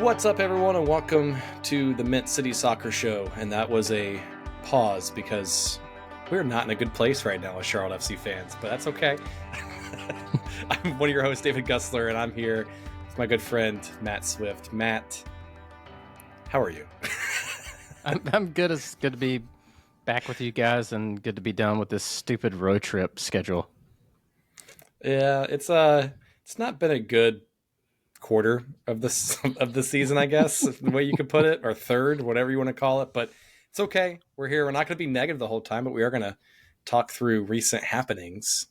What's up, everyone, and welcome to the Mint City Soccer Show. And that was a pause because we're not in a good place right now as Charlotte FC fans, but that's okay. I'm one of your hosts, David Gussler, and I'm here with my good friend, Matt Swift. Matt, how are you? I'm good. It's good to be back with you guys and good to be done with this stupid road trip schedule. Yeah, it's not been a good quarter of the season, I guess, the way you could put it, or third, whatever you want to call it. But it's okay. We're here. We're not going to be negative the whole time, but we are going to talk through recent happenings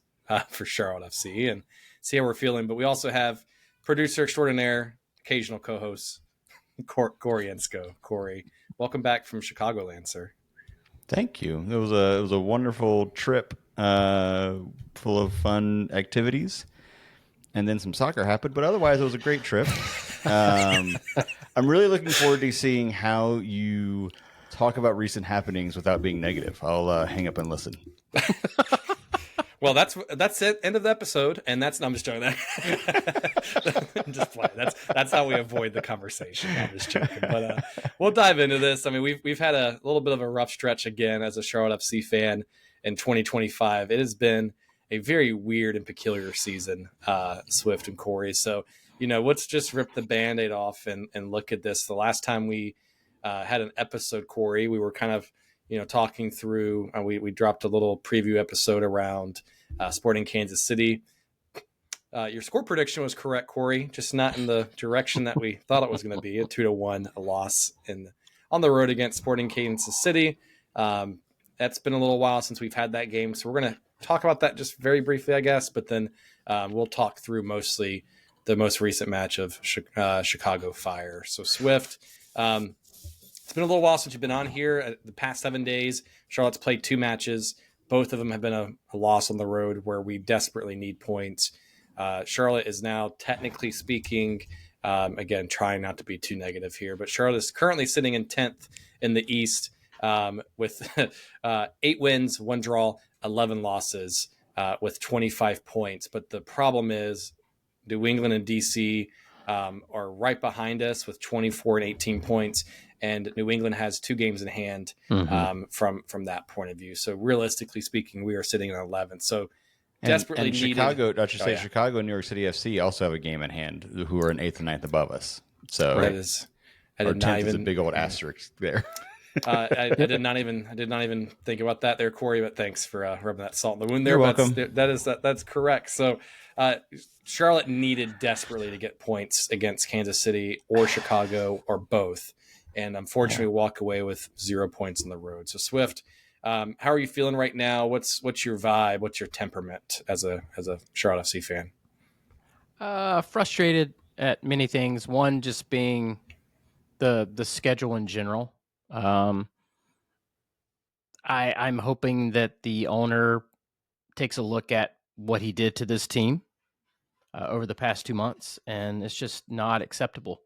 for Charlotte FC and see how we're feeling. But we also have producer extraordinaire, occasional co-host, Corey Ensko. Corey, welcome back from Chicagoland, sir. Thank you. It was a wonderful trip, full of fun activities. And then some soccer happened, but otherwise it was a great trip. I'm really looking forward to seeing how you talk about recent happenings without being negative. I'll hang up and listen. Well, that's it. End of the episode, and I'm just joking. Just play. That's how we avoid the conversation. I'm just joking, but we'll dive into this. I mean, we've had a little bit of a rough stretch again as a Charlotte FC fan in 2025. It has been a very weird and peculiar season, Swift and Corey. So, let's just rip the Band-Aid off and look at this. The last time we had an episode, Corey, we were kind of, talking through, we dropped a little preview episode around Sporting Kansas City. Your score prediction was correct, Corey, just not in the direction that we thought it was going to be. A 2-1, a loss on the road against Sporting Kansas City. That's been a little while since we've had that game, so we're going to talk about that just very briefly, I guess, but then we'll talk through mostly the most recent match of Chicago Fire. So Swift, it's been a little while since you've been on here. The past 7 days, Charlotte's played 2 matches. Both of them have been a loss on the road where we desperately need points. Charlotte is now, technically speaking, again, trying not to be too negative here, but Charlotte is currently sitting in 10th in the East with 8 wins, 1 draw, 11 losses with 25 points. But the problem is New England and DC are right behind us with 24 and 18 points. And New England has 2 games in hand from that point of view. So realistically speaking, we are sitting in 11th. So desperately and needed. Chicago, I should say, Chicago and New York City FC also have a game in hand, who are in 8th and 9th above us. So that is, our 10th is a big old asterisk there. I did not even think about that there, Corey. But thanks for rubbing that salt in the wound there. You're welcome. That's correct. So Charlotte needed desperately to get points against Kansas City or Chicago or both, and unfortunately walk away with 0 points on the road. So Swift, how are you feeling right now? What's your vibe? What's your temperament as a Charlotte FC fan? Frustrated at many things. One just being the schedule in general. I'm hoping that the owner takes a look at what he did to this team over the past 2 months, and it's just not acceptable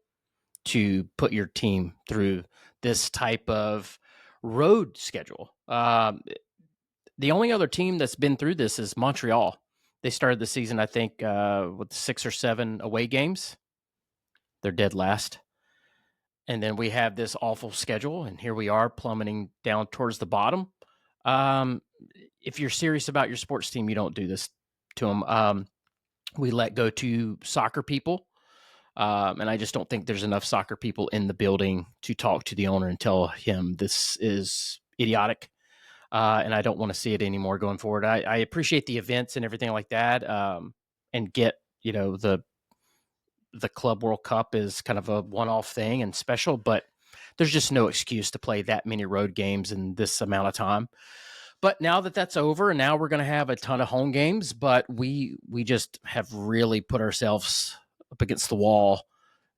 to put your team through this type of road schedule. The only other team that's been through this is Montreal. They started the season, I think, with 6 or 7 away games. They're dead last. And then we have this awful schedule, and here we are plummeting down towards the bottom. If you're serious about your sports team, you don't do this to them. We let go to soccer people, and I just don't think there's enough soccer people in the building to talk to the owner and tell him this is idiotic, and I don't want to see it anymore going forward. I appreciate the events and everything like that, and get, the Club World Cup is kind of a one-off thing and special, but there's just no excuse to play that many road games in this amount of time. But now that that's over, and now we're going to have a ton of home games, but we just have really put ourselves up against the wall,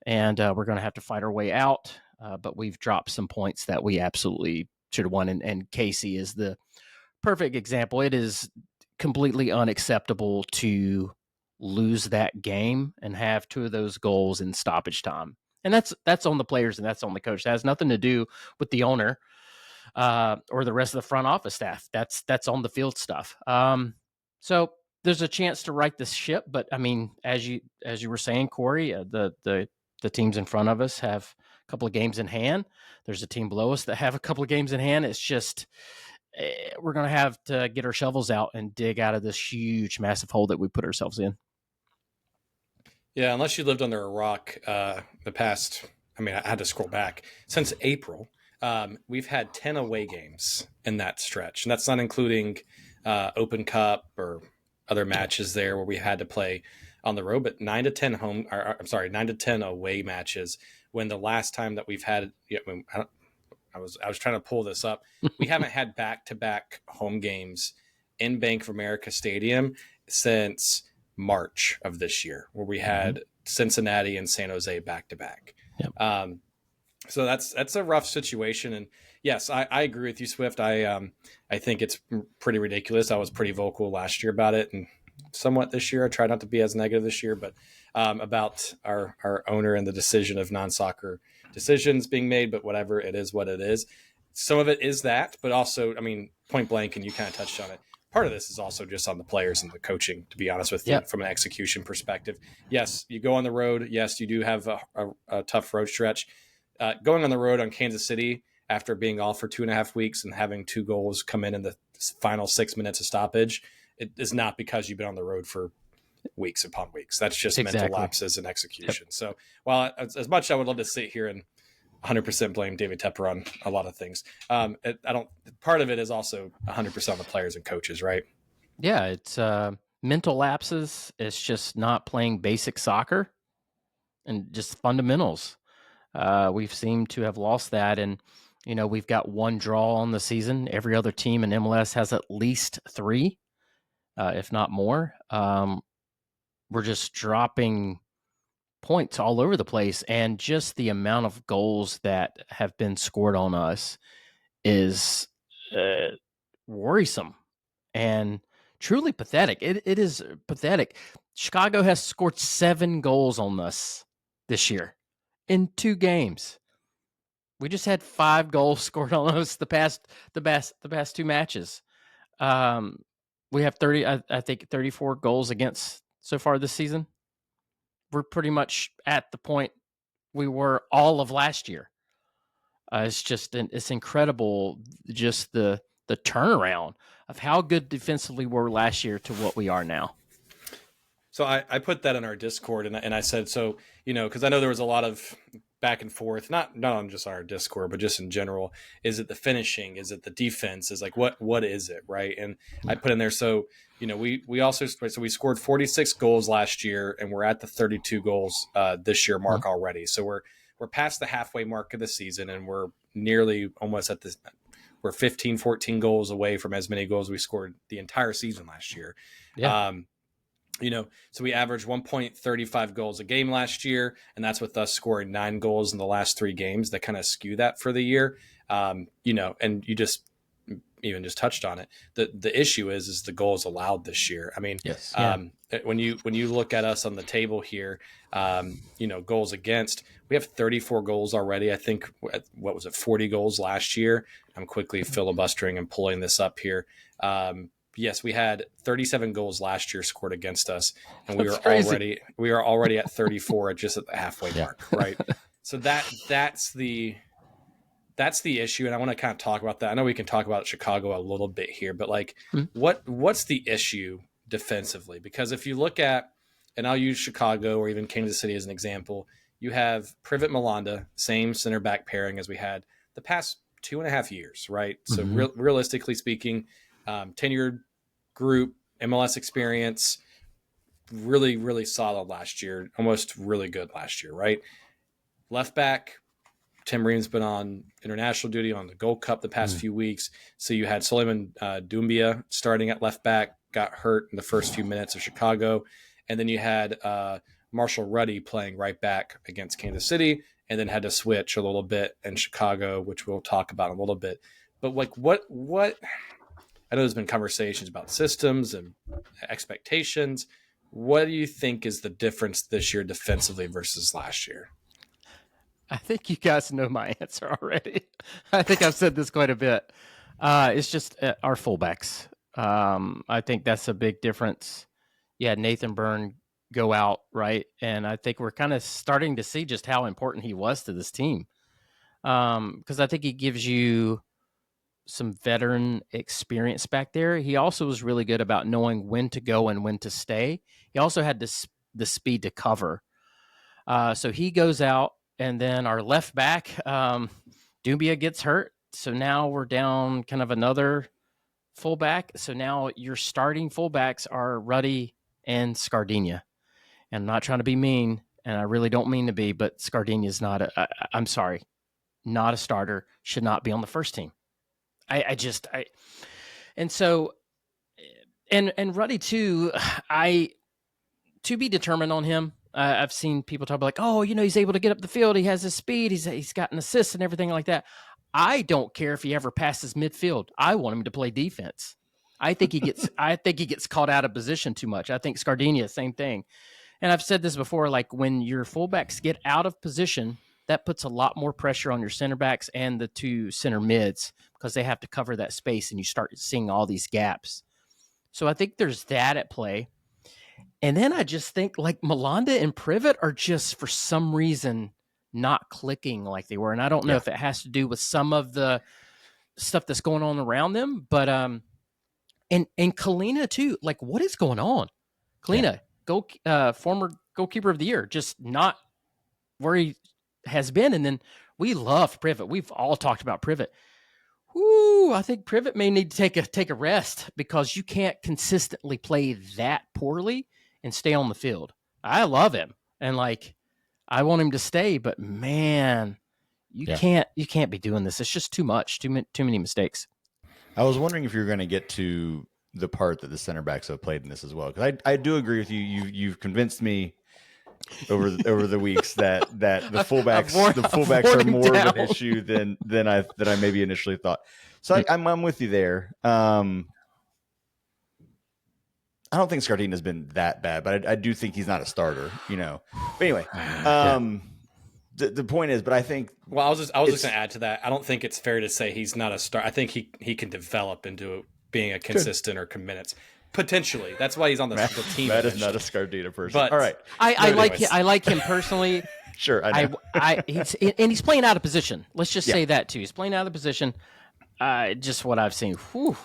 and we're going to have to fight our way out. But we've dropped some points that we absolutely should have won, and Casey is the perfect example. It is completely unacceptable to lose that game and have 2 of those goals in stoppage time. And that's on the players and that's on the coach. That has nothing to do with the owner or the rest of the front office staff. That's on the field stuff. So there's a chance to right this ship, but I mean, as you were saying, Corey, the The teams in front of us have a couple of games in hand. There's a team below us that have a couple of games in hand. It's just we're going to have to get our shovels out and dig out of this huge, massive hole that we put ourselves in. Yeah, unless you lived under a rock the past, I had to scroll back. Since April, we've had 10 away games in that stretch. And that's not including Open Cup or other matches there where we had to play on the road, but 9 to 10 9 to 10 away matches. When the last time that we've had, I was trying to pull this up. We haven't had back-to-back home games in Bank of America Stadium since March of this year, where we had Cincinnati and San Jose back-to-back. Yep. So that's a rough situation. And yes, I agree with you, Swift. I think it's pretty ridiculous. I was pretty vocal last year about it, and somewhat this year. I try not to be as negative this year, but about our owner and the decision of non-soccer decisions being made, but whatever, it is what it is. Some of it is that, but also, point blank, and you kind of touched on it, part of this is also just on the players and the coaching, to be honest with you, from an execution perspective. Yes, you go on the road. Yes, you do have a tough road stretch. Going on the road on Kansas City after being off for 2.5 weeks and having 2 goals come in the final 6 minutes of stoppage, it is not because you've been on the road for weeks upon weeks. That's just mental lapses and execution. Yep. So while as much I would love to sit here and 100% blame David Tepper on a lot of things, part of it is also 100% on the players and coaches, right? Yeah, it's mental lapses. It's just not playing basic soccer and just fundamentals. We've seemed to have lost that. And, we've got 1 draw on the season. Every other team in MLS has at least 3, if not more. We're just dropping points all over the place. And just the amount of goals that have been scored on us is worrisome and truly pathetic. It is pathetic. Chicago has scored 7 goals on us this year in 2 games. We just had 5 goals scored on us the past 2 matches. We have 34 goals against so far this season. We're pretty much at the point we were all of last year. It's incredible, just the turnaround of how good defensively we were last year to what we are now. So I put that in our Discord, and I said, so, because I know there was a lot of back and forth, not on just our Discord, but just in general. Is it the finishing? Is it the defense? Is like, what is it, right? And I put in there, so, we also, so we scored 46 goals last year, and we're at the 32 goals this year mark already. So we're past the halfway mark of the season, and we're nearly almost at this. We're 15, 14 goals away from as many goals we scored the entire season last year. Yeah. So we averaged 1.35 goals a game last year, and that's with us scoring 9 goals in the last 3 games that kind of skew that for the year. And you just even just touched on it. The issue is the goals allowed this year. Yes. When you look at us on the table here, goals against, we have 34 goals already. I think, what was it, 40 goals last year? I'm quickly filibustering and pulling this up here. Yes, we had 37 goals last year scored against us, and we are already at 34 just at the halfway mark, right? So that's the issue, and I want to kind of talk about that. I know we can talk about Chicago a little bit here, but what's the issue defensively? Because if you look at, and I'll use Chicago or even Kansas City as an example, you have Privet Malanda, same center back pairing as we had the past 2.5 years, right? So realistically speaking, tenured group, MLS experience, really, really solid last year, almost really good last year, right? Left back, Tim Ream's been on international duty on the Gold Cup the past few weeks. So you had Suleiman Doumbia starting at left back, got hurt in the first few minutes of Chicago. And then you had Marshall Ruddy playing right back against Kansas City, and then had to switch a little bit in Chicago, which we'll talk about in a little bit. But what I know there's been conversations about systems and expectations. What do you think is the difference this year defensively versus last year? I think you guys know my answer already. I think I've said this quite a bit. It's just our fullbacks. I think that's a big difference. You had Nathan Byrne go out, right? And I think we're kind of starting to see just how important he was to this team. Because I think he gives you some veteran experience back there. He also was really good about knowing when to go and when to stay. He also had the speed to cover. So he goes out, and then our left back, Dumbia gets hurt. So now we're down kind of another fullback. So now your starting fullbacks are Ruddy and Scardina. And I'm not trying to be mean, and I really don't mean to be, but Scardina is not I'm sorry, not a starter, should not be on the first team. And so, and Ruddy too, to be determined on him. I've seen people talk about like, oh, he's able to get up the field. He has his speed. He's got an assist and everything like that. I don't care if he ever passes midfield. I want him to play defense. I think he gets caught out of position too much. I think Scardina, same thing. And I've said this before, like when your fullbacks get out of position, that puts a lot more pressure on your center backs and the two center mids because they have to cover that space and you start seeing all these gaps. So I think there's that at play. And then I just think like Malanda and Privet are just for some reason not clicking like they were. And I don't know if it has to do with some of the stuff that's going on around them, but and Kalina too. Like what is going on? Kalina, former goalkeeper of the year, just not where he has been. And then we love Privet. We've all talked about Privet. I think Privet may need to take a rest because you can't consistently play that poorly and stay on the field. I love him and like I want him to stay, but man, you can't be doing this. It's just too much, too many mistakes. I was wondering if you were going to get to the part that the center backs have played in this as well, because I do agree with you. You've convinced me over the weeks that the fullbacks are more of an issue than I maybe initially thought. So I'm with you there. I don't think Scardina has been that bad, but I do think he's not a starter, But anyway, the point is, but I think. Well, I was just going to add to that. I don't think it's fair to say he's not a star. I think he can develop into being a consistent or minutes potentially. That's why he's on the team. That is not a Scardina person. But all right, I like him personally. Sure, I know. He's playing out of position. Let's just say that too. He's playing out of position. Just what I've seen. Whew.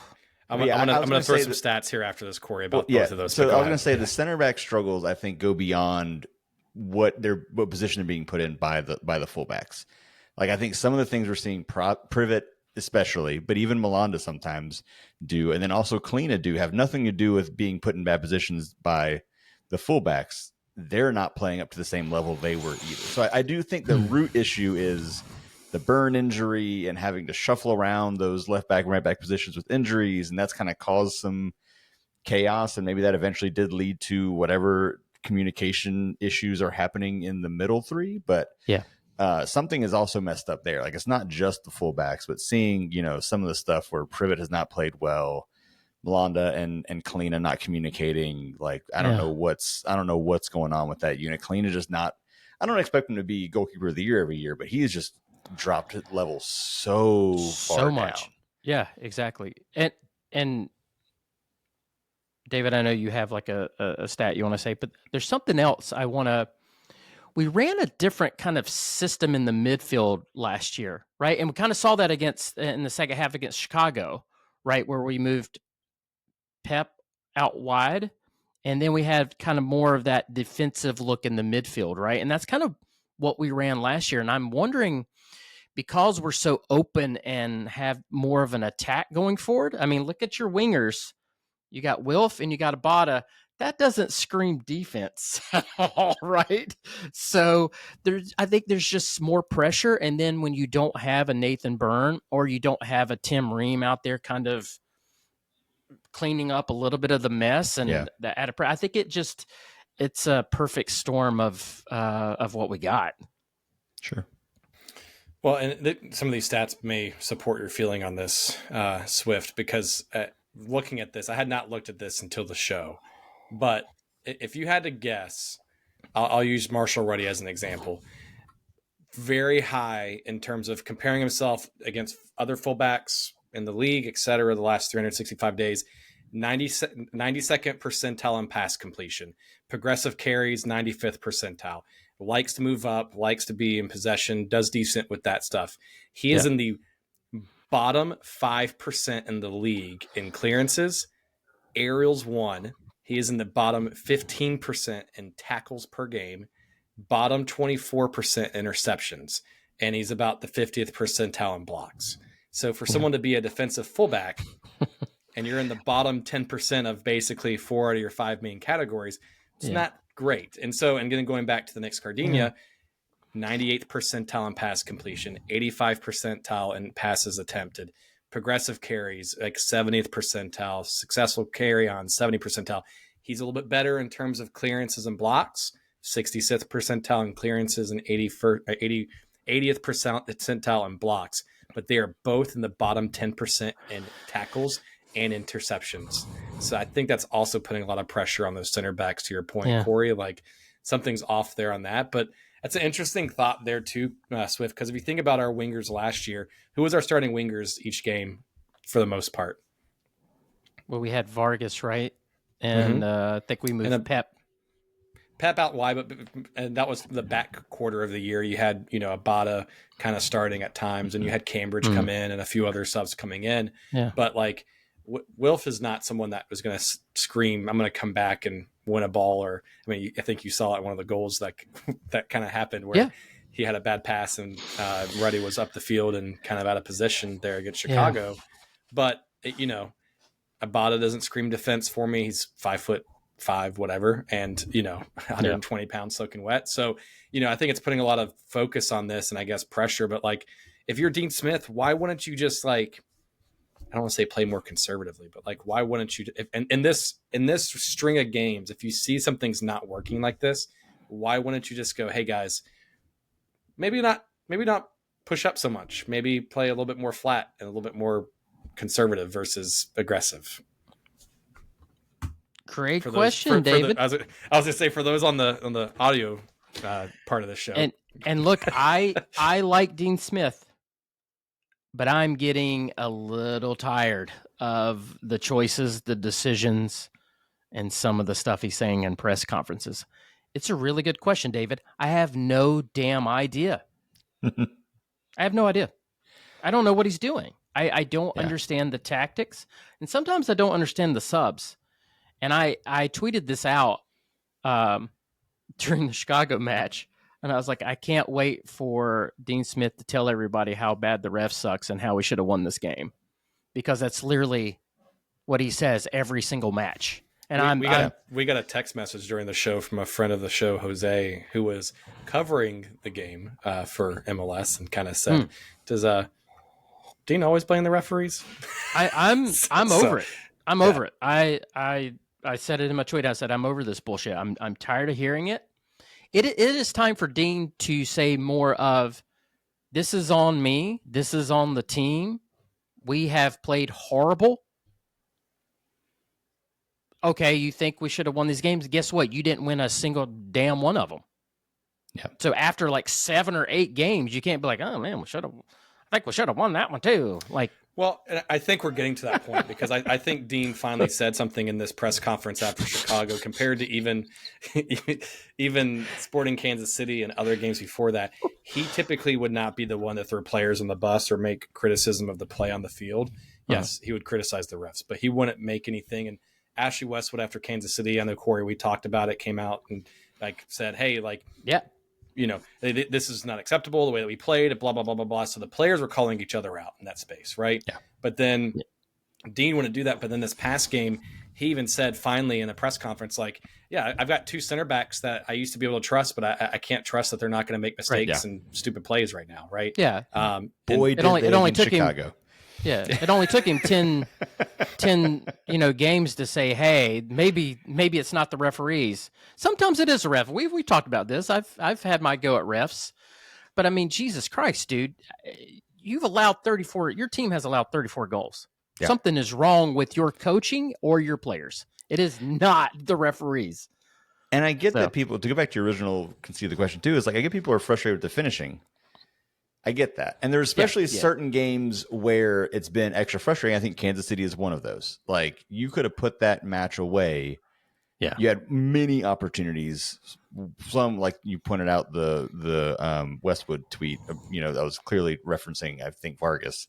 I'm gonna throw some stats here after this, Corey, about both of those. So I was gonna say the center back struggles, I think, go beyond what position they're being put in by the fullbacks. Like I think some of the things we're seeing, Privet especially, but even Malanda sometimes do, and then also Kalina do, have nothing to do with being put in bad positions by the fullbacks. They're not playing up to the same level they were either. So I do think the root issue is the burn injury and having to shuffle around those left back and right back positions with injuries. And that's kind of caused some chaos. And maybe that eventually did lead to whatever communication issues are happening in the middle three. But something is also messed up there. Like it's not just the fullbacks, but seeing, some of the stuff where Privet has not played well, Malanda and Kalina not communicating. Like, I don't know what's going on with that unit. Kalina just not, I don't expect him to be goalkeeper of the year every year, but he's just dropped level so much down. Yeah, exactly. And David, I know you have like a stat you want to say, but there's something else we ran a different kind of system in the midfield last year, right? And we kind of saw that in the second half against Chicago, right? Where we moved Pep out wide and then we had kind of more of that defensive look in the midfield, right? And that's kind of what we ran last year. And I'm wondering, because we're so open and have more of an attack going forward. I mean, look at your wingers. You got Wilf and you got Abada. That doesn't scream defense at all, right? So I think there's just more pressure. And then when you don't have a Nathan Byrne or you don't have a Tim Ream out there kind of cleaning up a little bit of the mess and I think it's a perfect storm of what we got. Sure. Well, and some of these stats may support your feeling on this, Swift, because looking at this, I had not looked at this until the show. But if you had to guess, I'll use Marshall Ruddy as an example. Very high in terms of comparing himself against other fullbacks in the league, et cetera, the last 365 days. 92nd percentile in pass completion, progressive carries, 95th percentile, likes to move up, likes to be in possession, does decent with that stuff. He is in the bottom 5% in the league in clearances, aerials 1. He is in the bottom 15% in tackles per game, bottom 24% interceptions, and he's about the 50th percentile in blocks. So for someone to be a defensive fullback and you're in the bottom 10% of basically 4 out of your 5 main categories, it's not great. And so, and then going back to the Nick Scardina, 98th percentile in pass completion, 85th percentile in passes attempted, progressive carries, like 70th percentile, successful carry on 70th percentile. He's a little bit better in terms of clearances and blocks, 66th percentile in clearances and 80th percentile in blocks. But they are both in the bottom 10% in tackles and interceptions. So I think that's also putting a lot of pressure on those center backs, to your point, Corey. Like something's off there on that. But that's an interesting thought there too, Swift, because if you think about our wingers last year, who was our starting wingers each game for the most part? Well, we had Vargas, right? And I think we moved Pep out wide, and that was the back quarter of the year. You had, Abada kind of starting at times, and you had Cambridge come in and a few other subs coming in. Yeah. But like Wilf is not someone that was going to scream, I'm going to come back and win a ball. Or, I mean, I think you saw it, one of the goals that kind of happened where he had a bad pass and Ruddy was up the field and kind of out of position there against Chicago. Yeah. But, Abada doesn't scream defense for me. He's 5'5", whatever, and 120 pounds soaking wet. So, I think it's putting a lot of focus on this and I guess pressure. But like, if you're Dean Smith, why wouldn't you just like, I don't want to say play more conservatively, but like, why wouldn't you? In this string of games, if you see something's not working like this, why wouldn't you just go, hey guys, maybe not push up so much, maybe play a little bit more flat and a little bit more conservative versus aggressive. Great question, David. I was gonna say, for those on the audio part of the show. And look, I like Dean Smith, but I'm getting a little tired of the choices, the decisions, and some of the stuff he's saying in press conferences. It's a really good question, David. I have no damn idea. I have no idea. I don't know what he's doing. I don't understand the tactics, and sometimes I don't understand the subs. And I tweeted this out during the Chicago match, and I was like, I can't wait for Dean Smith to tell everybody how bad the ref sucks and how we should have won this game, because that's literally what he says every single match. And we got a text message during the show from a friend of the show, Jose, who was covering the game for MLS, and kind of said, "Does Dean always blame the referees?" I'm over it. I'm over it. I said it in my tweet. I said, I'm over this bullshit. I'm tired of hearing it. It is time for Dean to say more of, this is on me. This is on the team. We have played horrible. Okay, you think we should have won these games? Guess what? You didn't win a single damn one of them. Yeah. So after like 7 or 8 games, you can't be like, oh man, I think we should have won that one too. Like, well, I think we're getting to that point, because I think Dean finally said something in this press conference after Chicago, compared to even Sporting Kansas City and other games before that. He typically would not be the one to throw players on the bus or make criticism of the play on the field. Yes, he would criticize the refs, but he wouldn't make anything. And Ashley Westwood, after Kansas City, I know, Corey, we talked about it, came out and like said, hey, like, this is not acceptable, the way that we played, blah, blah, blah, blah, blah. So the players were calling each other out in that space, right? Yeah. But then Dean wouldn't do that. But then this past game, he even said finally in a press conference, like, yeah, I've got 2 center backs that I used to be able to trust, but I can't trust that they're not going to make mistakes and stupid plays right now, right? Yeah. Boy, it only took Chicago. Yeah, it only took him 10 games to say, hey, maybe it's not the referees. Sometimes it is a ref. We've talked about this. I've had my go at refs, but I mean, Jesus Christ, dude, you've allowed 34. Your team has allowed 34 goals. Yeah. Something is wrong with your coaching or your players. It is not the referees. And I get that people, to go back to your original conceit of the question too, is like, I get people are frustrated with the finishing. I get that. And there's especially certain games where it's been extra frustrating. I think Kansas City is one of those. Like, you could have put that match away. Yeah. You had many opportunities. Some, like you pointed out, the Westwood tweet, that was clearly referencing, I think, Vargas,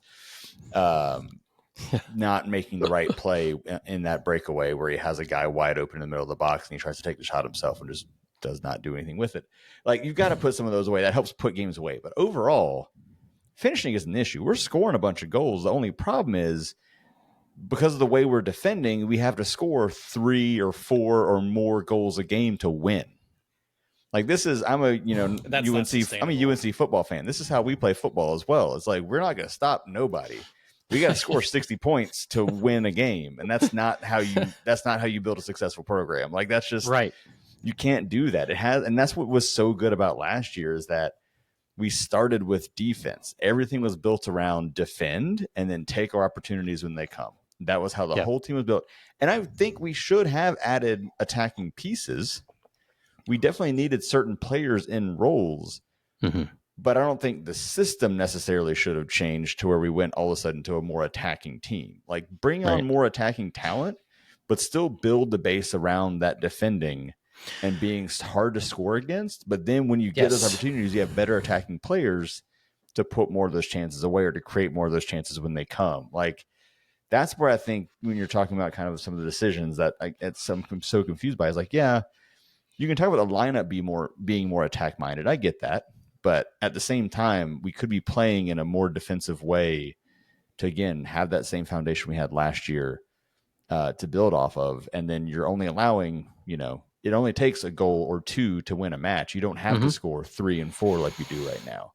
not making the right play in that breakaway where he has a guy wide open in the middle of the box and he tries to take the shot himself and just does not do anything with it. Like, you've got to put some of those away. That helps put games away. But overall, finishing is an issue. We're scoring a bunch of goals. The only problem is, because of the way we're defending, we have to score 3 or 4 or more goals a game to win. Like, this is, I'm a UNC football fan. This is how we play football as well. It's like, we're not going to stop nobody. We got to score 60 points to win a game, and that's not how you build a successful program. Like, that's just right. You can't do that. And that's what was so good about last year, is that we started with defense. Everything was built around defend and then take our opportunities when they come. That was how the whole team was built. And I think we should have added attacking pieces. We definitely needed certain players in roles, but I don't think the system necessarily should have changed to where we went all of a sudden to a more attacking team. Like, bring on more attacking talent, but still build the base around that defending and being hard to score against. But then when you get those opportunities, you have better attacking players to put more of those chances away or to create more of those chances when they come. Like, that's where I think when you're talking about kind of some of the decisions that I'm so confused by, is like, yeah, you can talk about the lineup being more attack minded. I get that. But at the same time, we could be playing in a more defensive way to, again, have that same foundation we had last year to build off of. And then you're only allowing, it only takes a goal or 2 to win a match. You don't have to score 3 and 4 like we do right now.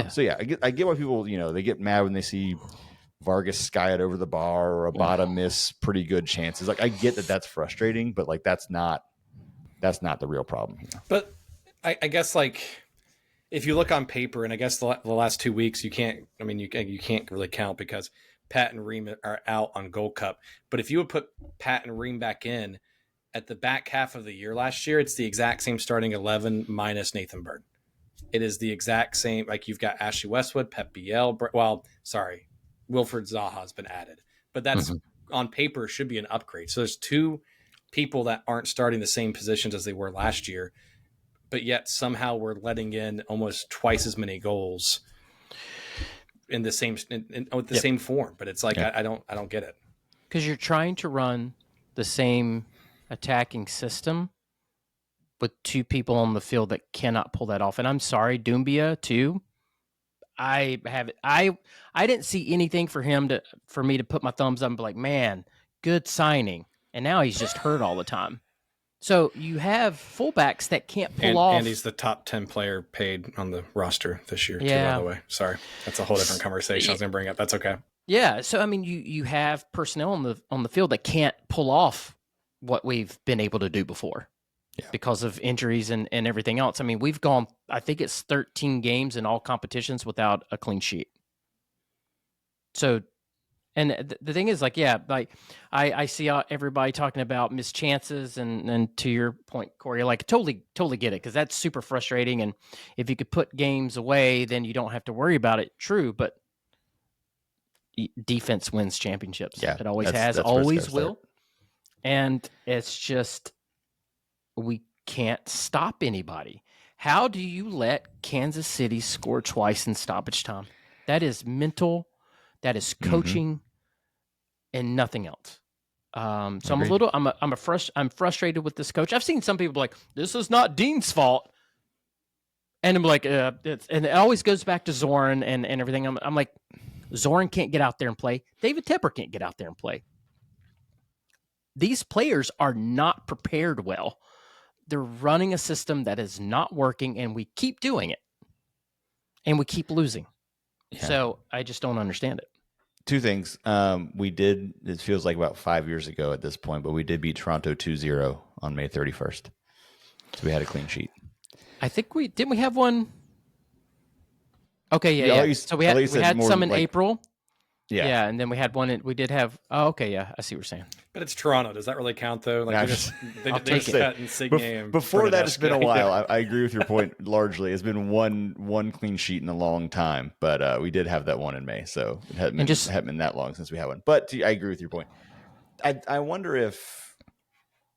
So yeah, I get why people, they get mad when they see Vargas sky it over the bar or Abada miss pretty good chances. Like, I get that that's frustrating, but like, that's not the real problem here. But I guess, like, if you look on paper, and I guess the last 2 weeks, you can't really count because Pat and Ream are out on Gold Cup. But if you would put Pat and Ream back in at the back half of the year last year, it's the exact same starting 11 minus Nathan Bird. It is the exact same. Like, you've got Ashley Westwood, Pep Biel. Wilfred Zaha has been added, but that's on paper should be an upgrade. So there's 2 people that aren't starting the same positions as they were last year, but yet somehow we're letting in almost twice as many goals in the same same form. But it's like, I don't get it, because you're trying to run the same attacking system with 2 people on the field that cannot pull that off. And I'm sorry, Doumbia too. I didn't see anything for me to put my thumbs up and be like, man, good signing. And now he's just hurt all the time. So you have fullbacks that can't pull off. And he's the top 10 player paid on the roster this year, too, by the way. Sorry. That's a whole different conversation I was going to bring up. That's okay. Yeah. So, I mean, you have personnel on the field that can't pull off what we've been able to do before because of injuries and everything else. I mean, we've gone, I think it's 13 games in all competitions without a clean sheet. So, and the thing is, like, I see everybody talking about missed chances, and to your point, Corey, like, totally get it, because that's super frustrating. And if you could put games away, then you don't have to worry about it. True, but defense wins championships. Yeah, it always has, always will. And it's just, we can't stop anybody. How do you let Kansas City score twice in stoppage time? That is mental. That is coaching and nothing else. So I'm frustrated with this coach. I've seen some people like, this is not Dean's fault. And I'm like, and it always goes back to Zoran and everything. I'm like, Zoran can't get out there and play. David Tepper can't get out there and play. These players are not prepared well. They're running a system that is not working, and we keep doing it. And we keep losing. Yeah. So I just don't understand it. 2 things. It feels like about 5 years ago at this point, but we did beat Toronto 2-0 on May 31st. So we had a clean sheet. I think we have one. Okay, yeah. So we had some in April. Yeah, and then we had one. We did have. Oh, okay, yeah, I see what you're saying. But it's Toronto. Does that really count though? Like Nah, they I'll just take it. cut Insigne and Before that, it's been a Bernardeschi. while. I agree with your point largely. It's been one clean sheet in a long time, but we did have that one in May, so it hadn't been that long since we had one. But I agree with your point. I wonder if,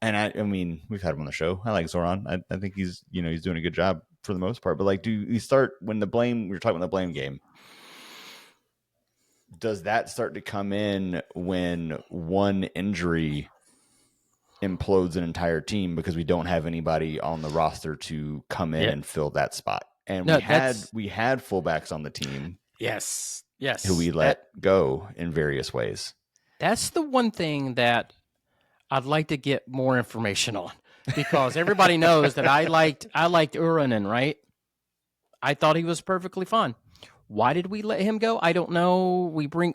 and I mean, we've had him on the show. I like Zoran. I think he's doing a good job for the most part. But like, do you start when we were talking about the blame game? Does that start to come in when one injury implodes an entire team because we don't have anybody on the roster to come in and fill that spot? And we had fullbacks on the team. Yes. Who we let go in various ways. That's the one thing that I'd like to get more information on, because everybody knows that I liked Uranen, right? I thought he was perfectly fine. Why did we let him go? I don't know. We bring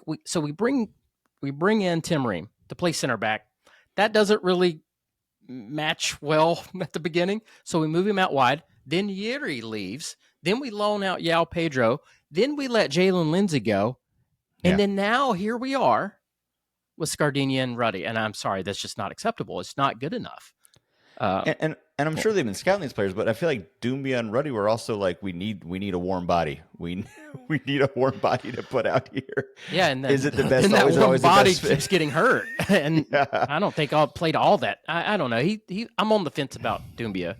in Tim Ream to play center back. That doesn't really match well at the beginning, so we move him out wide. Then Yeri leaves. Then we loan out Yao Pedro. Then we let Jalen Lindsay go, and then now here we are with Scardini and Ruddy. And I'm sorry, that's just not acceptable. It's not good enough. And I'm sure they've been scouting these players, but I feel like Doumbia and Ruddy were also like, we need a warm body. We need a warm body to put out here. Yeah, and then, is it the best? And that always, warm always body the best keeps getting hurt, and I don't think I played all that. I don't know. I'm on the fence about Doumbia,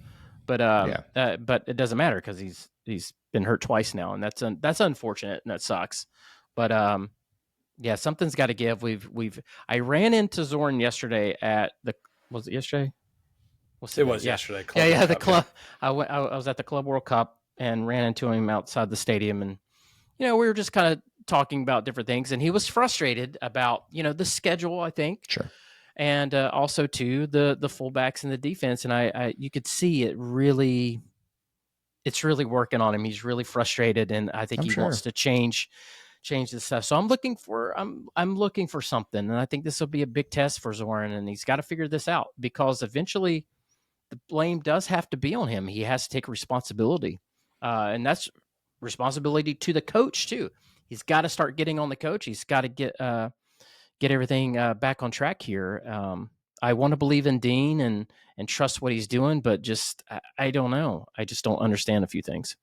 but it doesn't matter because he's been hurt twice now, and that's unfortunate and that sucks. But yeah, something's got to give. I ran into Zorn yesterday was it yesterday? It was yesterday. The club. Yeah. I was at the Club World Cup and ran into him outside the stadium, and we were just kind of talking about different things, and he was frustrated about the schedule, I think, sure, and also too the fullbacks and the defense, and I you could see it's really working on him. He's really frustrated, and I think he wants to change this stuff. So I'm looking for something, and I think this will be a big test for Zoran, and he's got to figure this out, because eventually the blame does have to be on him. He has to take responsibility, and that's responsibility to the coach too. He's got to start getting on the coach. He's got to get everything back on track here. I want to believe in Dean and trust what he's doing, but just I don't know. I just don't understand a few things.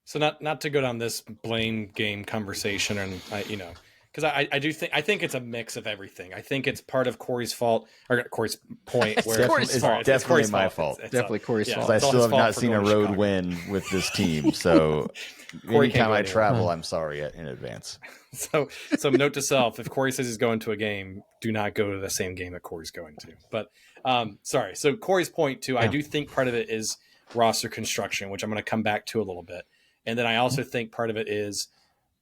So not to go down this blame game conversation, and because I think it's a mix of everything. I think it's part of Corey's fault, or Corey's point. Where it's definitely my fault. It's definitely Corey's fault. I still have not seen a road win with this team. So anytime I travel, I'm sorry in advance. So note to self: if Corey says he's going to a game, do not go to the same game that Corey's going to. But sorry. So Corey's point too. I do think part of it is roster construction, which I'm going to come back to a little bit, and then I also think part of it is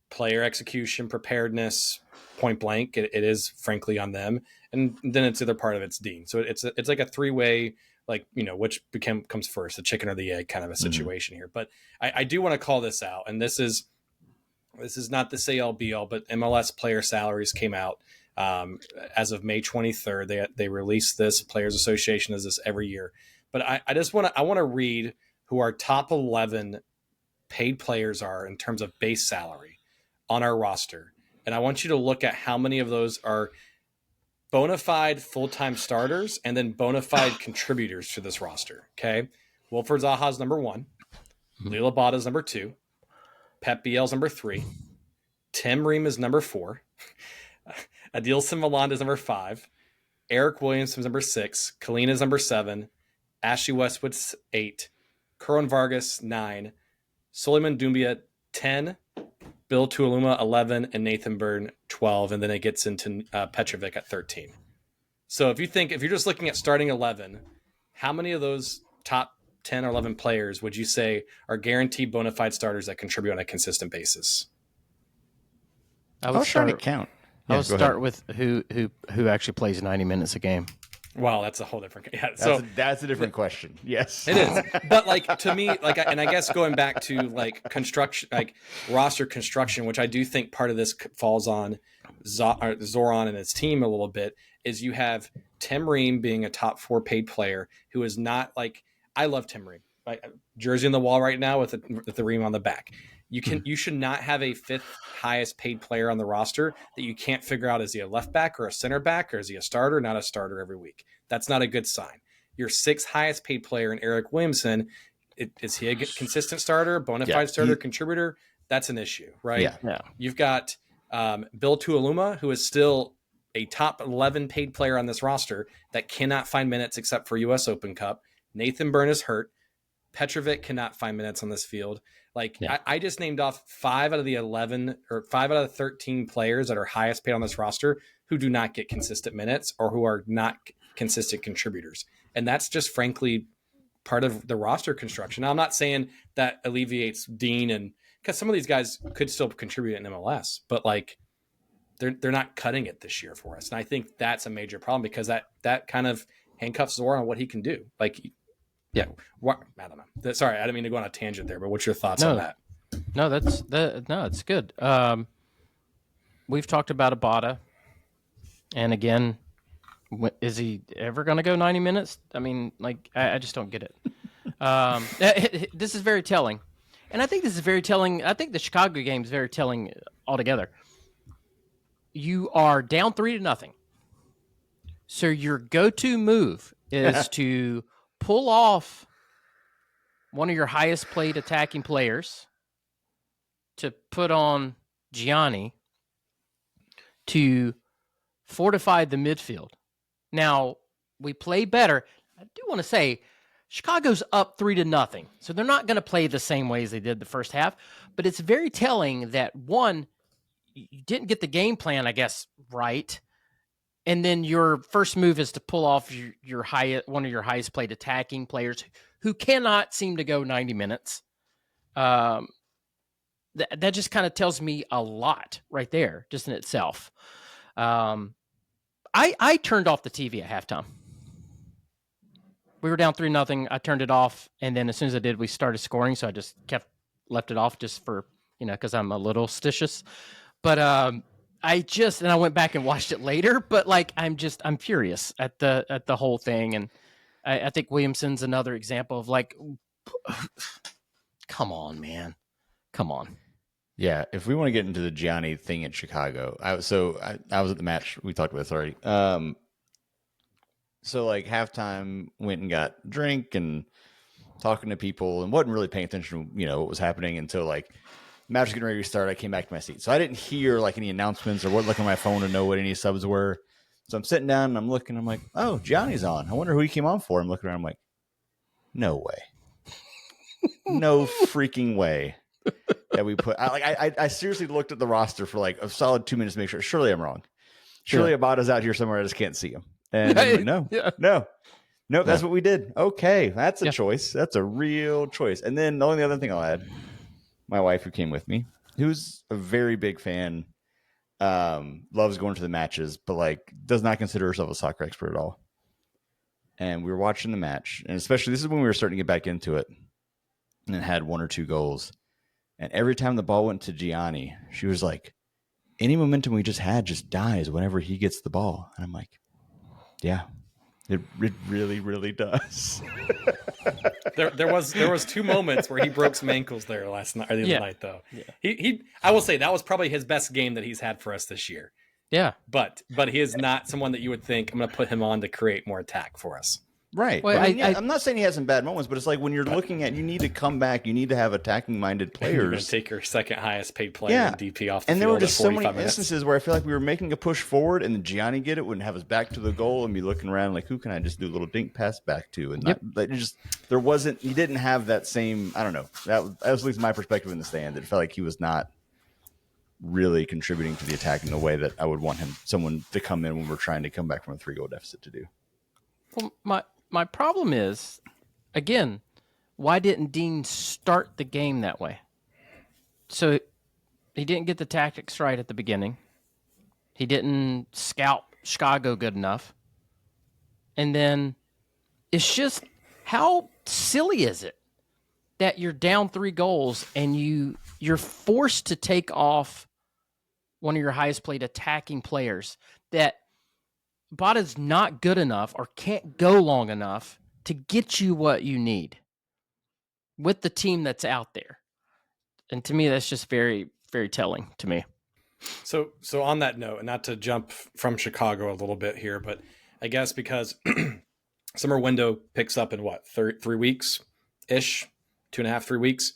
player execution, preparedness, point blank. It is frankly on them, and then it's the other part of it's Dean. So it's like a three-way, like which comes first, the chicken or the egg kind of a situation here. But I do want to call this out, and this is not the say all be all, but MLS player salaries came out as of May 23rd. They released this. Players Association does this every year, but I just want to read who our top 11 paid players are in terms of base salary on our roster. And I want you to look at how many of those are bona fide full-time starters and then bona fide contributors to this roster. Okay. Wilfred Zaha's number 1. Lila Bada's number 2. Pep Biel's number 3. Tim Ream is number 4. Adilson Malanda is number 5. Eric Williamson's number 6. Kalina's number 7. Ashley Westwood's 8. Kerwin Vargas 9. Suleiman Doumbia 10. Bill Tuoluma 11, and Nathan Byrne 12, and then it gets into Petrovic at 13. So if you're just looking at starting 11, how many of those top 10 or 11 players would you say are guaranteed bona fide starters that contribute on a consistent basis? I was trying to count. I would start with who actually plays 90 minutes a game. Wow, that's a whole different. Yeah, that's a different question. Yes, it is. But like to me, and I guess going back to like construction, like roster construction, which I do think part of this falls on Zoran and his team a little bit, is you have Tim Ream being a top 4 paid player who is not like, I love Tim Ream, right? Jersey on the wall right now with the Ream on the back. You should not have a fifth highest paid player on the roster that you can't figure out, is he a left back or a center back, or is he a starter, not a starter every week. That's not a good sign. Your sixth highest paid player in Eric Williamson, is he a consistent starter, bona fide starter, contributor? That's an issue, right? Yeah. You've got Bill Tuiluma, who is still a top 11 paid player on this roster that cannot find minutes except for U.S. Open Cup. Nathan Byrne is hurt. Petrovic cannot find minutes on this field. I just named off 5 out of the 11 or 5 out of the 13 players that are highest paid on this roster who do not get consistent minutes or who are not consistent contributors. And that's just frankly part of the roster construction. Now, I'm not saying that alleviates Dean, and because some of these guys could still contribute in MLS, but they're not cutting it this year for us. And I think that's a major problem because that kind of handcuffs Zora on what he can do. I don't know. Sorry, I didn't mean to go on a tangent there, but what's your thoughts on that? No, it's good. We've talked about Abada, and again, is he ever going to go 90 minutes? I mean, I just don't get it. This is very telling, and I think this is very telling. I think the Chicago game is very telling altogether. You are down 3-0, so your go-to move is to pull off one of your highest played attacking players to put on Gianni to fortify the midfield. Now, we play better. I do want to say Chicago's up 3-0, so they're not going to play the same way as they did the first half, but it's very telling that, one, you didn't get the game plan, I guess, right. And then your first move is to pull off one of your highest played attacking players who cannot seem to go 90 minutes. That just kind of tells me a lot right there, just in itself. I turned off the TV at halftime. We were down 3-0. I turned it off, and then as soon as I did, we started scoring. So I just left it off just for, because I'm a little stitious. But I went back and watched it later. But I'm furious at the whole thing, and I think Williamson's another example of come on, man, come on. Yeah, if we want to get into the Gianni thing in Chicago, I was at the match. We talked about this already. So halftime, went and got a drink and talking to people, and wasn't really paying attention to what was happening until match was getting ready to start. I came back to my seat, so I didn't hear any announcements or wasn't looking at my phone to know what any subs were. So I'm sitting down and I'm looking. I'm like, oh, Gianni's on. I wonder who he came on for. I'm looking around. I'm like, no way, no freaking way. That we put I seriously looked at the roster for a solid 2 minutes to make sure. Surely I'm wrong. Surely Abada's out here somewhere. I just can't see him. And I'm like, no, that's what we did. Okay, that's a choice. That's a real choice. And then the only other thing I'll add, my wife who came with me, who's a very big fan, loves going to the matches, but does not consider herself a soccer expert at all. And we were watching the match, and especially this is when we were starting to get back into it, and it had 1 or 2 goals. And every time the ball went to Gianni, she was like, any momentum we just had just dies whenever he gets the ball. And I'm like, yeah, it really, really does. There was 2 moments where he broke some ankles there last night, or the other night, though. Yeah. I will say that was probably his best game that he's had for us this year. Yeah. But he is not someone that you would think I'm going to put him on to create more attack for us. Right. Well, I'm not saying he has some bad moments, but it's when you're looking at, you need to come back, you need to have attacking-minded players. You're going to take your second highest paid player in DP off the field. And there were just so many minutes. instances where I feel like we were making a push forward, and then Gianni get it, wouldn't have us back to the goal, and be looking around who can I just do a little dink pass back to? And he didn't have that same, I don't know. That was at least my perspective in the stand. It felt like he was not really contributing to the attack in the way that I would want someone to come in when we're trying to come back from a 3-goal deficit to do. Well, my problem is, again, why didn't Dean start the game that way? So he didn't get the tactics right at the beginning. He didn't scout Chicago good enough. And then it's just, how silly is it that you're down 3 goals and you're forced to take off one of your highest played attacking players that Bada's not good enough or can't go long enough to get you what you need with the team that's out there. And to me, that's just very, very telling to me. So on that note, and not to jump from Chicago a little bit here, but I guess because summer window picks up in what, 3 weeks ish, 2.5, 3 weeks.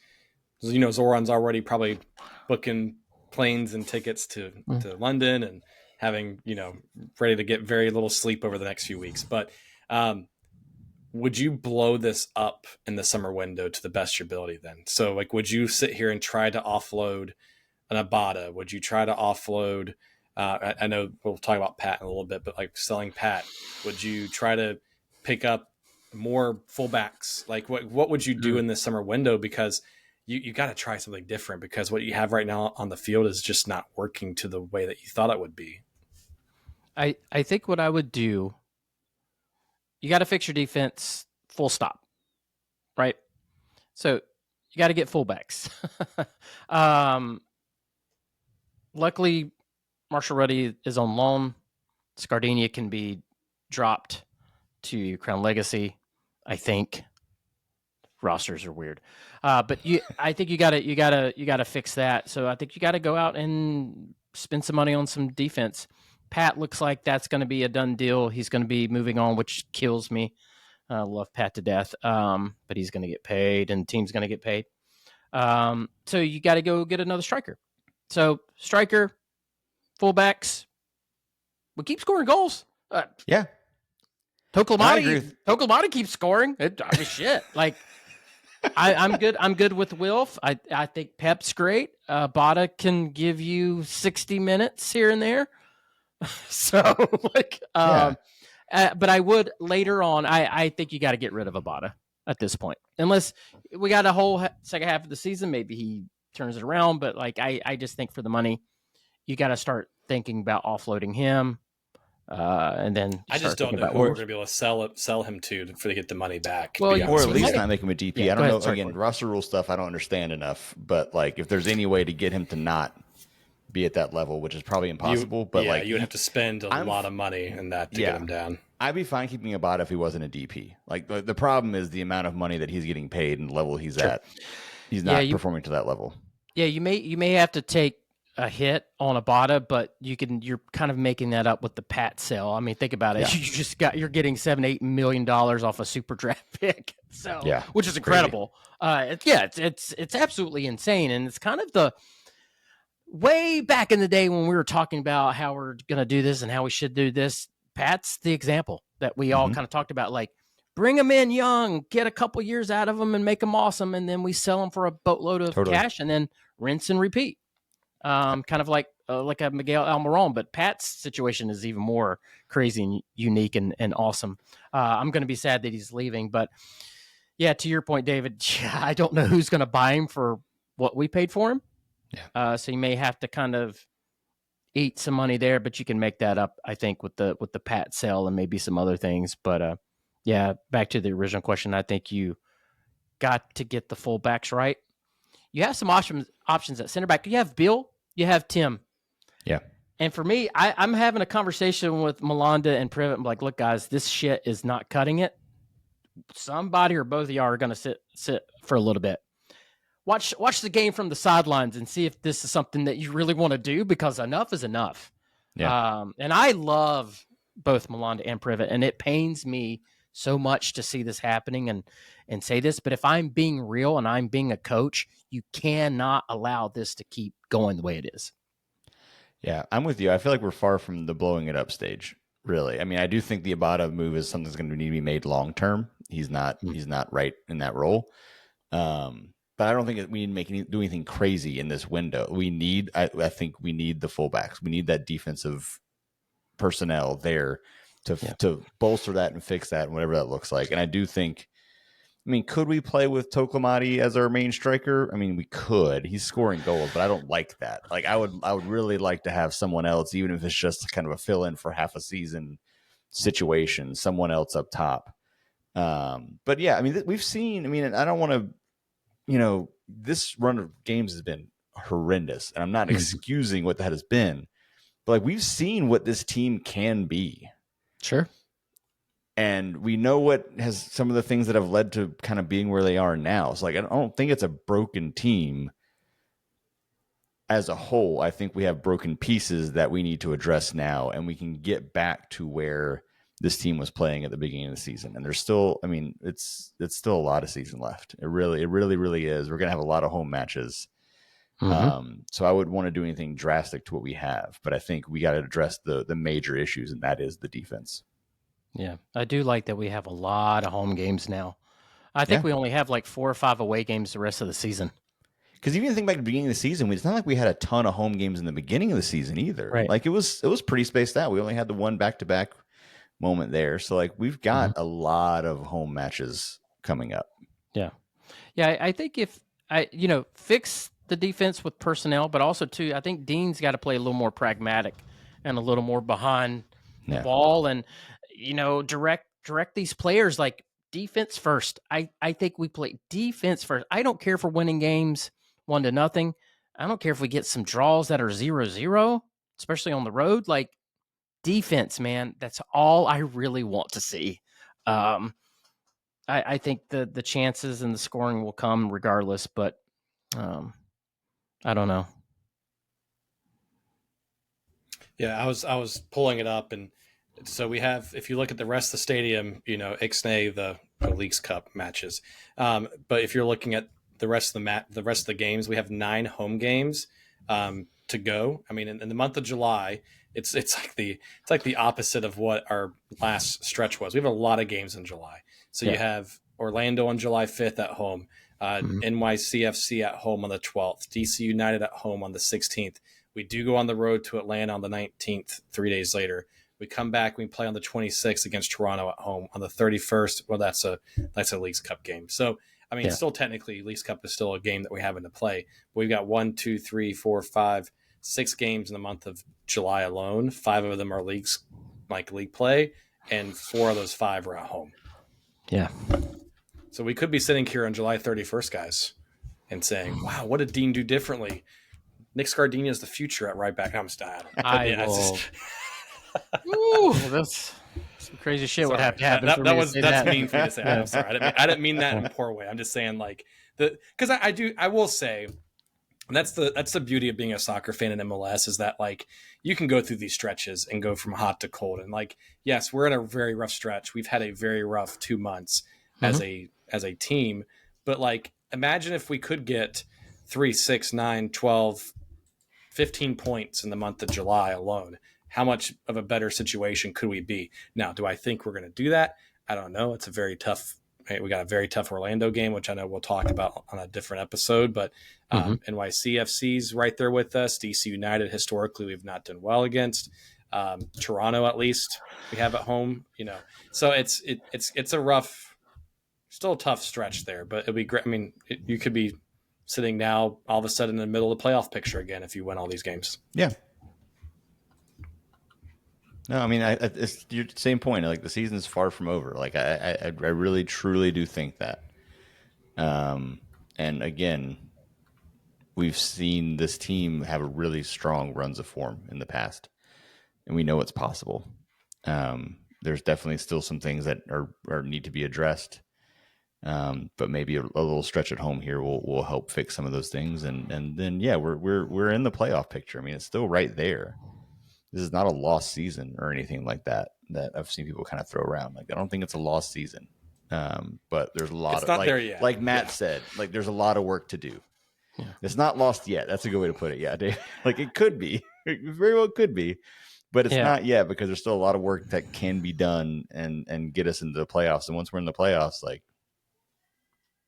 You know, Zoran's already probably booking planes and tickets to London and having, you know, ready to get very little sleep over the next few weeks. But would you blow this up in the summer window to the best of your ability then? So like, would you sit here and try to offload an Abada? Would you try to offload? I know we'll talk about Pat in a little bit, but like selling Pat, would you try to pick up more fullbacks? Like what would you do in this summer window? Because you got to try something different, because what you have right now on the field is just not working to the way that you thought it would be. I think what I would do, you got to fix your defense full stop, right? So you got to get fullbacks. Luckily, Marshall Ruddy is on loan. Scardini can be dropped to Crown Legacy, I think. Rosters are weird, but I think you gotta fix that. So I think you got to go out and spend some money on some defense. Pat looks like that's going to be a done deal. He's going to be moving on, which kills me. I love Pat to death, but he's going to get paid, and the team's going to get paid. So you got to go get another striker. So striker, fullbacks, we keep scoring goals. Yeah. Toklamati keeps scoring. Shit. Like, I'm good. I'm good with Wilf. I think Pep's great. Bada can give you 60 minutes here and there. So like, but I would later on. I think you got to get rid of Abada at this point, unless we got a whole second half of the season. Maybe he turns it around. But like, I just think for the money, you got to start thinking about offloading him. And then I just don't know who we're going to be able to sell him to get the money back. Well, or at least not make him a DP. Yeah, I don't know. Sorry, again, roster rule stuff I don't understand enough. But like, if there's any way to get him to not be at that level, which is probably impossible, but like, you would have to spend a lot of money in that to get him down. I'd be fine keeping Abada if he wasn't a DP. Like the problem is the amount of money that he's getting paid and the level he's at. He's not performing to that level. Yeah, you may have to take a hit on Abada, but you're kind of making that up with the Pat sale. I mean, think about it. Yeah. You're getting $7-8 million off a super draft pick. So which is incredible. It's absolutely insane. And it's kind of the way back in the day when we were talking about how we're going to do this and how we should do this. Pat's the example that we all kind of talked about, like, bring them in young, get a couple years out of them and make them awesome. And then we sell them for a boatload of cash and then rinse and repeat. Kind of like a Miguel Almiron, but Pat's situation is even more crazy and unique and awesome. I'm going to be sad that he's leaving, but yeah, to your point, David, I don't know who's going to buy him for what we paid for him. Yeah. So you may have to kind of eat some money there, but you can make that up, I think, with the Pat sale and maybe some other things. But yeah, back to the original question, I think you got to get the fullbacks right. You have some options at center back. You have Bill. You have Tim. Yeah. And for me, I'm having a conversation with Melanda and Privet. I'm like, look, guys, this shit is not cutting it. Somebody or both of y'all are going to sit for a little bit. Watch the game from the sidelines and see if this is something that you really want to do, because enough is enough. Yeah. And I love both Melanda and Privet, and it pains me so much to see this happening and say this, but if I'm being real and I'm being a coach, you cannot allow this to keep going the way it is. Yeah, I'm with you. I feel like we're far from the blowing it up stage, really. I mean, I do think the Abada move is something that's going to need to be made long term. He's not right in that role. But I don't think we need to do anything crazy in this window. I think we need the fullbacks. We need that defensive personnel there to bolster that and fix that and whatever that looks like. And I do think, I mean, could we play with Toklamati as our main striker? I mean, we could. He's scoring goals, but I don't like that. Like, I would really like to have someone else, even if it's just kind of a fill-in for half a season situation, someone else up top. But yeah, I mean, we've seen, I mean, I don't want to, this run of games has been horrendous, and I'm not excusing what that has been, but like, we've seen what this team can be. Sure. And we know what has some of the things that have led to kind of being where they are now. So like, I don't think it's a broken team. as a whole, I think we have broken pieces that we need to address now, and we can get back to where this team was playing at the beginning of the season. And there's still, I mean, it's still a lot of season left. It really is. We're going to have a lot of home matches. So I wouldn't want to do anything drastic to what we have, but I think we got to address the major issues, and that is the defense. Yeah, I do like that we have a lot of home games now. I think we only have like 4 or 5 away games the rest of the season. Because even think back to the beginning of the season, it's not like we had a ton of home games in the beginning of the season either. Right. Like it was pretty spaced out. We only had the one back-to-back moment there. So like we've got a lot of home matches coming up. Yeah. I think if fix the defense with personnel, but also too, I think Dean's got to play a little more pragmatic and a little more behind the ball, and direct these players like defense first. I think we play defense first. I don't care for winning games 1-0. I don't care if we get some draws that are 0-0, especially on the road. Like defense, man, that's all I really want to see. I think the chances and the scoring will come regardless, but I don't know. Yeah, I was pulling it up, and so we have, if you look at the rest of the stadium, Ixnay, the Leagues Cup matches. But if you're looking at the rest of the games, we have 9 home games to go. I mean, in the month of July, it's like the opposite of what our last stretch was. We have a lot of games in July. So you have Orlando on July 5th at home, NYCFC at home on the 12th, DC United at home on the 16th. We do go on the road to Atlanta on the 19th, 3 days later. We come back, we play on the 26th against Toronto at home. On the 31st, well, that's a Leagues Cup game. So, I mean, still technically, Leagues Cup is still a game that we have to play. But we've got 1, 2, 3, 4, 5, 6 games in the month of July alone. 5 of them are league play, and 4 of those 5 are at home. Yeah. So we could be sitting here on July 31st, guys, and saying, wow, what did Dean do differently? Nick Scardini is the future at right back. I'm still. Ooh, that's some crazy shit would have to happen. That's mean for you to say. I'm sorry. I didn't mean that in a poor way. I'm just saying because I will say that's the beauty of being a soccer fan in MLS is that like you can go through these stretches and go from hot to cold, and like yes, we're in a very rough stretch. We've had a very rough 2 months as a team, but like imagine if we could get 3, 6, 9, 12, 15 points in the month of July alone. How much of a better situation could we be? Now, do I think we're going to do that? I don't know. It's a very tough. We got a very tough Orlando game, which I know we'll talk about on a different episode. But NYCFC's right there with us. DC United, historically, we've not done well against. Toronto, at least, we have at home. So it's a rough, still a tough stretch there. But it'd be great. I mean, you could be sitting now all of a sudden in the middle of the playoff picture again if you win all these games. Yeah. No, I mean, it's your same point. Like the season's far from over. Like I really truly do think that. And again, we've seen this team have really strong runs of form in the past, and we know it's possible. There's definitely still some things that are need to be addressed. But maybe a little stretch at home here will help fix some of those things, and then we're in the playoff picture. I mean, it's still right there. This is not a lost season or anything like that I've seen people kind of throw around. Like I don't think it's a lost season, but there's a lot of there yet. Like Matt said, like there's a lot of work to do. Yeah. It's not lost yet. That's a good way to put it. Yeah, Dave. Like it could be, it very well could be, but it's not yet because there's still a lot of work that can be done and get us into the playoffs. And once we're in the playoffs, like.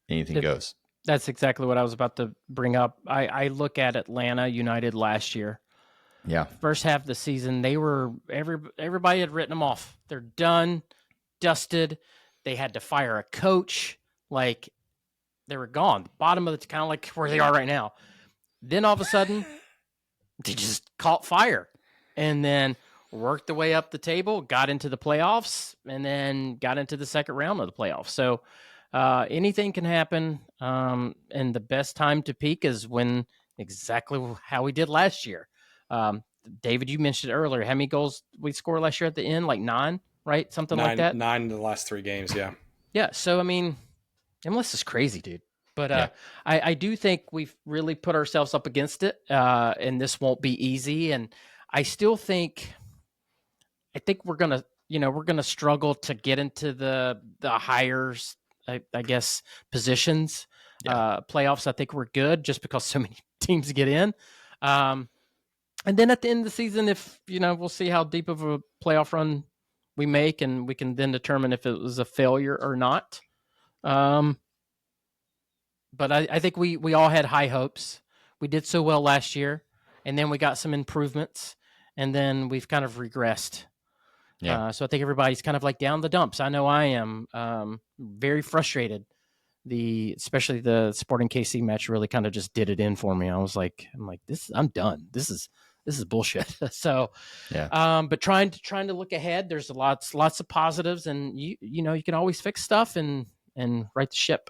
Anything goes. That's exactly what I was about to bring up. I look at Atlanta United last year. Yeah. First half of the season, they were everybody had written them off. They're done, dusted. They had to fire a coach. Like they were gone. Bottom of the kind of like where they are right now. Then all of a sudden, they just caught fire, and then worked the way up the table, got into the playoffs, and then got into the second round of the playoffs. So. Anything can happen, and the best time to peak is when exactly how we did last year. David, you mentioned earlier, how many goals we scored last year at the end? Like 9, right? Something like that? 9 in the last 3 games, yeah. Yeah, so, I mean, MLS is crazy, dude. But Yeah. I do think we've really put ourselves up against it, and this won't be easy. And I still think, I think we're gonna struggle to get into the higher, I guess, positions. Yeah. Playoffs, I think we're good just because so many teams get in. Um, and then at the end of the season, if we'll see how deep of a playoff run we make, and we can then determine if it was a failure or not. Um, but I think we all had high hopes. We did so well last year, and then we got some improvements, and then we've kind of regressed. Yeah. So I think everybody's kind of like down the dumps. I know I am very frustrated. Especially the Sporting KC match really kind of just did it in for me. I'm like, I'm done. This is bullshit. So, Yeah. but trying to look ahead. There's lots of positives, and you can always fix stuff and right the ship.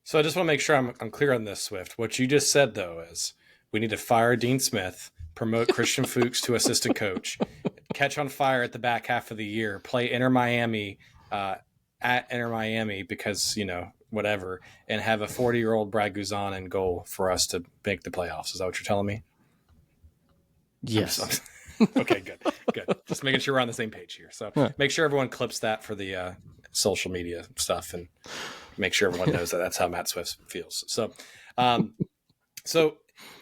So I just want to make sure I'm clear on this, Swift. What you just said, though, is we need to fire Dean Smith, promote Christian Fuchs to assistant coach, catch on fire at the back half of the year, play Inter Miami at Inter Miami because, whatever, and have a 40-year-old Brad Guzan in goal for us to make the playoffs. Is that what you're telling me? Yes. Okay, good. Just making sure we're on the same page here. So make sure everyone clips that for the social media stuff and make sure everyone knows that that's how Matt Swift feels. So, so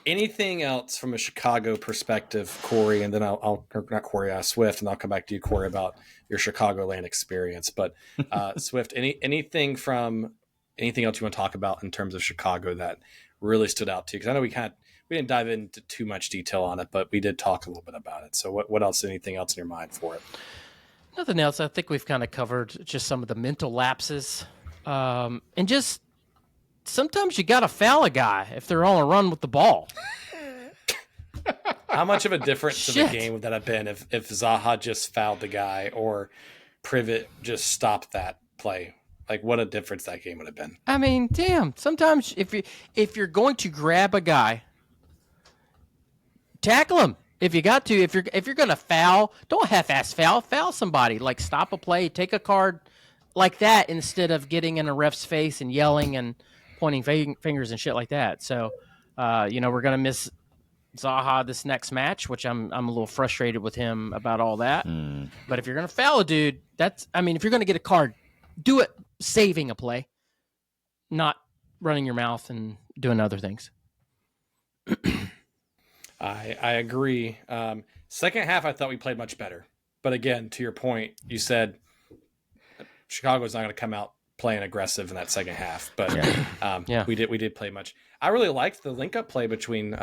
anything else from a Chicago perspective, Corey, and then not Corey, Swift, and I'll come back to you, Corey, about your Chicagoland experience. But Swift, anything else you want to talk about in terms of Chicago that really stood out to you? Because I know we didn't dive into too much detail on it, but we did talk a little bit about it. So what else, anything else in your mind for it? Nothing else. I think we've kind of covered just some of the mental lapses. And just sometimes you got to foul a guy if they're on a run with the ball. How much of a difference to the game would that have been if Zaha just fouled the guy or Privet just stopped that play? Like, what a difference that game would have been. I mean, damn. Sometimes if you're going to grab a guy, tackle him. If you got to, if you're going to foul, don't half-ass foul somebody. Like, stop a play, take a card like that instead of getting in a ref's face and yelling and pointing fingers and shit like that. So, we're going to miss Zaha this next match, which I'm a little frustrated with him about all that. But if you're going to foul a dude, if you're going to get a card, do it saving a play, not running your mouth and doing other things. I agree. Second half, I thought we played much better. But again, to your point, you said Chicago's not going to come out playing aggressive in that second half. But we did play much. I really liked the link-up play between,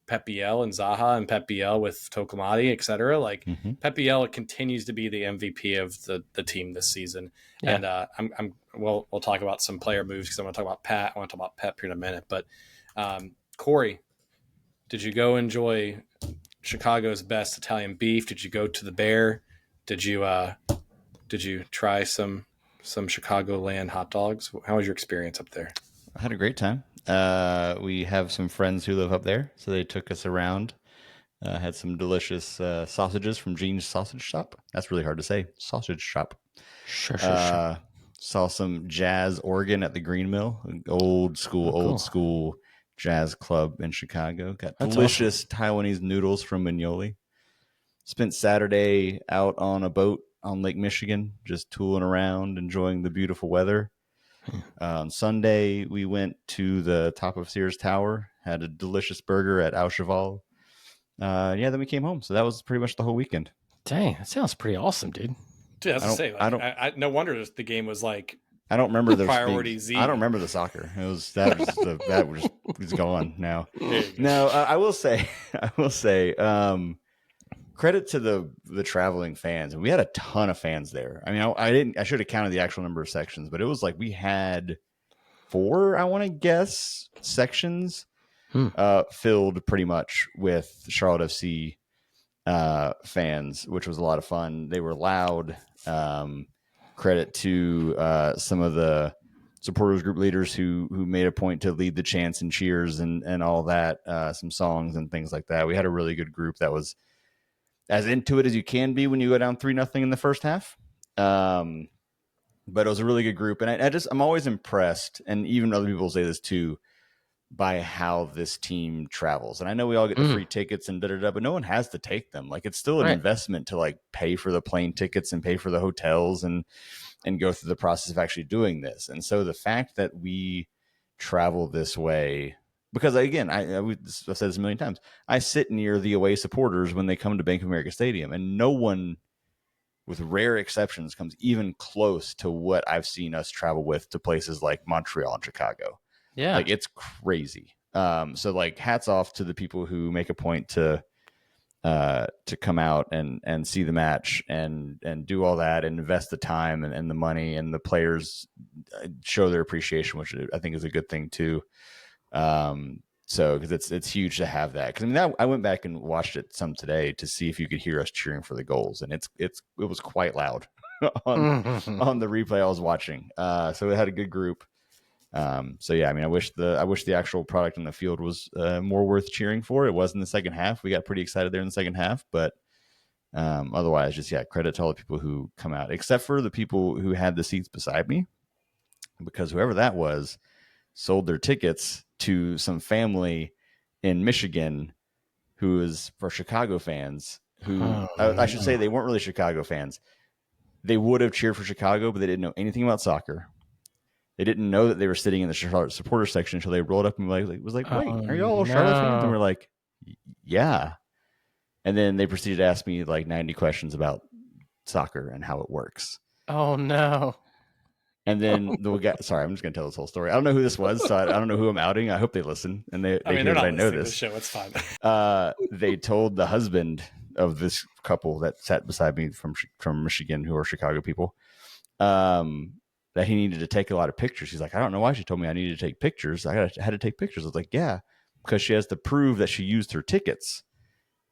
Pep Biel and Zaha and Pep Biel with Tokomati, et cetera. Like, Pep Biel continues to be the MVP of the team this season. Yeah. And we'll talk about some player moves because I want to talk about Pat. I want to talk about Pep here in a minute. But Corey, did you go enjoy Chicago's best Italian beef? Did you go to the Bear? Did you try some Chicagoland hot dogs? How was your experience up there? I had a great time. We have some friends who live up there, so they took us around. Had some delicious sausages from Gene's Sausage Shop. That's really hard to say. Sausage Shop. Sure. Saw some jazz organ at the Green Mill, old school jazz club in Chicago. Got delicious Taiwanese noodles from Mignoli. Spent Saturday out on a boat on Lake Michigan, just tooling around, enjoying the beautiful weather. On Sunday, we went to the top of Sears Tower, had a delicious burger at Au Cheval. Then we came home. So that was pretty much the whole weekend. Dang, that sounds pretty awesome, dude. Dude, I no wonder the game was like. I don't remember the priority Z. I don't remember the soccer. It was that was gone now. No, I will say, credit to the traveling fans. We had a ton of fans there. I mean, I should have counted the actual number of sections, but it was like we had 4, I want to guess, sections filled pretty much with Charlotte FC fans, which was a lot of fun. They were loud. Credit to some of the supporters group leaders who made a point to lead the chants and cheers and all that, some songs and things like that. We had a really good group that was as into it as you can be when you go down 3-0 in the first half. But it was a really good group, and I'm always impressed, and even other people say this too, by how this team travels. And I know we all get the free tickets and but no one has to take them. Like, it's still an investment to like pay for the plane tickets and pay for the hotels and go through the process of actually doing this. And so the fact that we travel this way, because again, I've said this a million times, I sit near the away supporters when they come to Bank of America Stadium, and no one, with rare exceptions, comes even close to what I've seen us travel with to places like Montreal and Chicago. Yeah. Like, it's crazy. So like, hats off to the people who make a point to come out and see the match and do all that and invest the time and the money, and the players show their appreciation, which I think is a good thing too. So, because it's huge to have that. Because I mean, I went back and watched it some today to see if you could hear us cheering for the goals, and it was quite loud on the replay I was watching. So it had a good group. So yeah, I mean, I wish the actual product in the field was more worth cheering for. It was in the second half. We got pretty excited there in the second half, but otherwise, just credit to all the people who come out, except for the people who had the seats beside me, because whoever that was sold their tickets to some family in Michigan who is for Chicago fans. Who I should say, they weren't really Chicago fans. They would have cheered for Chicago, but they didn't know anything about soccer. They didn't know that they were sitting in the Charlotte supporter section until they rolled up and was like, wait, are you all Charlotte fans? And we're like, yeah. And then they proceeded to ask me like 90 questions about soccer and how it works. Oh, no. And then the guy, sorry, I'm just going to tell this whole story. I don't know who this was, so I don't know who I'm outing. I hope they listen and they I mean, hear they're that not I know listening to this. the show. It's fine. They told the husband of this couple that sat beside me from Michigan, who are Chicago people, that he needed to take a lot of pictures. He's like, I don't know why she told me I needed to take pictures. I had to take pictures. I was like, yeah, because she has to prove that she used her tickets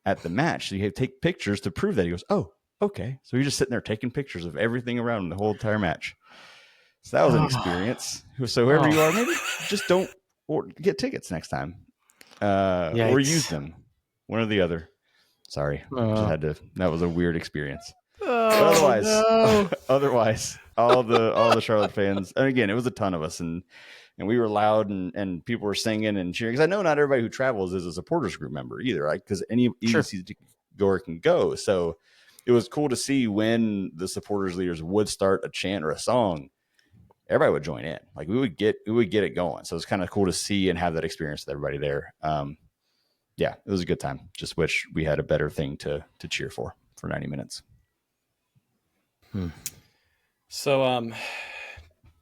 at the match. So you have to take pictures to prove that. He goes, oh, okay. So you're just sitting there taking pictures of everything around the whole entire match. So that was an experience. So whoever you are, maybe just don't get tickets next time, or use them, one or the other. Sorry, just had to. That was a weird experience. But otherwise, all the Charlotte fans, and again, it was a ton of us, and we were loud, and people were singing and cheering. Because I know not everybody who travels is a supporters group member either, right? Because any season goer can go. So it was cool to see when the supporters leaders would start a chant or a song, everybody would join in. Like, we would get it going. So it's kind of cool to see and have that experience with everybody there. Yeah, it was a good time. Just wish we had a better thing to cheer for 90 minutes. So,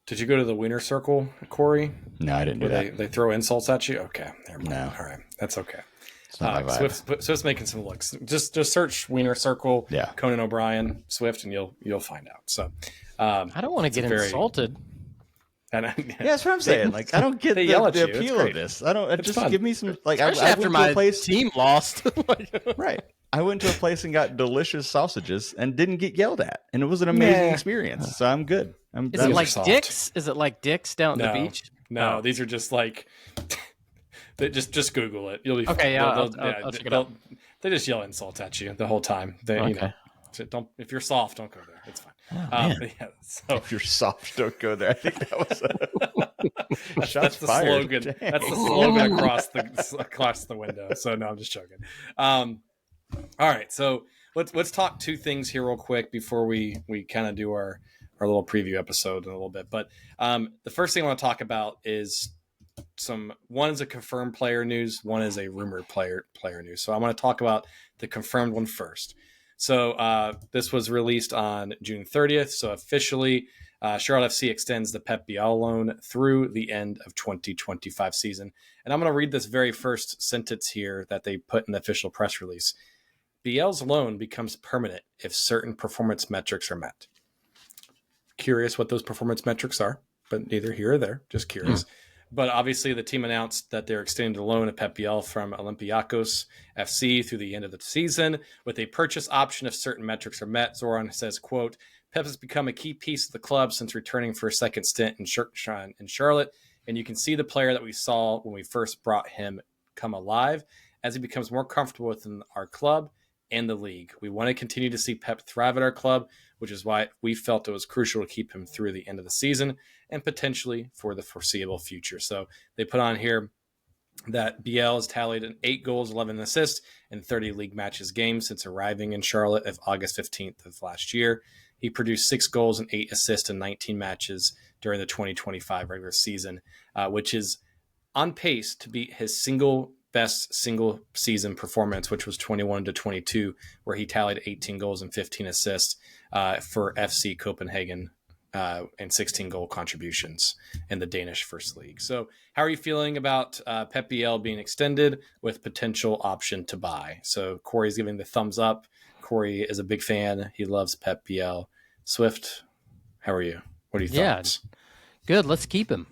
did you go to the winner circle, Corey? No, I didn't do that. They throw insults at you? Okay. No. All right. That's okay. It's not my vibe. Swift's making some looks. Just search Wiener Circle, Yeah. Conan O'Brien, Swift, and you'll find out. So, I don't want to get insulted. And yeah, that's what I'm saying. Like, I don't get the appeal of this. I don't. Just fun. Give me some. Like, especially after my team lost. Right. I went to a place and got delicious sausages and didn't get yelled at, and it was an amazing experience. So I'm good. Is it like Dick's? Is it like Dick's down at the beach? No, these are just like. Just Google it. You'll be okay. Yeah, I'll check it out. They just yell insults at you the whole time. So don't. If you're soft, don't go there. It's fine. So if you're soft, don't go there. I think that was that's the slogan. Dang. That's the slogan across the window. So no, I'm just joking. All right, so let's talk two things here real quick before we kind of do our little preview episode in a little bit. But the first thing I want to talk about is one is a confirmed player news, one is a rumored player news. So I want to talk about the confirmed one first. So this was released on June 30th. So officially, Charlotte FC extends the Pep Biel loan through the end of 2025 season. And I'm going to read this very first sentence here that they put in the official press release. Biel's loan becomes permanent if certain performance metrics are met. Curious what those performance metrics are, but neither here or there, just curious. But obviously the team announced that they're extending the loan of Pep Biel from Olympiacos FC through the end of the season with a purchase option if certain metrics are met. Zoran says, quote, Pep has become a key piece of the club since returning for a second stint in Charlotte. And you can see the player that we saw when we first brought him come alive as he becomes more comfortable within our club and the league. We want to continue to see Pep thrive at our club. which is why we felt it was crucial to keep him through the end of the season and potentially for the foreseeable future. So they put on here that BL has tallied 8 goals, 11 assists in 30 league matches games since arriving in Charlotte of August 15th of last year. He produced 6 goals and 8 assists in 19 matches during the 2025 regular season, which is on pace to beat his best single season performance, which was 21-22, where he tallied 18 goals and 15 assists for FC Copenhagen and 16 goal contributions in the Danish First League. So how are you feeling about Pep BL being extended with potential option to buy? So Corey's giving the thumbs up. Corey is a big fan. He loves Pep BL. Swift, how are you? What are your thoughts? Good. Let's keep him.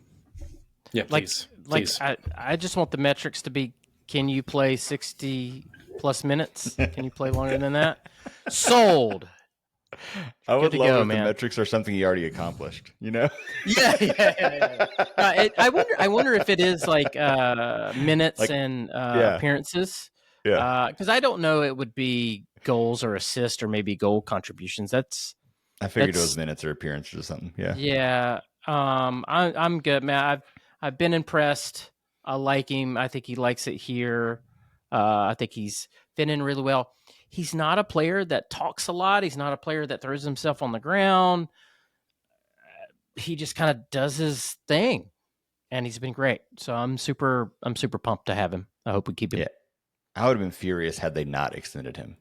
Yeah, please. Please. I just want the metrics to be, can you play 60 plus minutes? Can you play longer than that? Sold. I would love if man. the metrics are something he already accomplished, you know? Yeah. I wonder if it is like minutes and appearances. Yeah. Because I don't know it would be goals or assists or maybe goal contributions. I figured it was minutes or appearances or something. Yeah. Yeah. I'm good, man. I've been impressed. I like him. I think he likes it here. I think he's fit in really well. He's not a player that talks a lot. He's not a player that throws himself on the ground. He just kind of does his thing, and he's been great. So I'm super pumped to have him. I hope we keep him. Yeah. I would have been furious had they not extended him.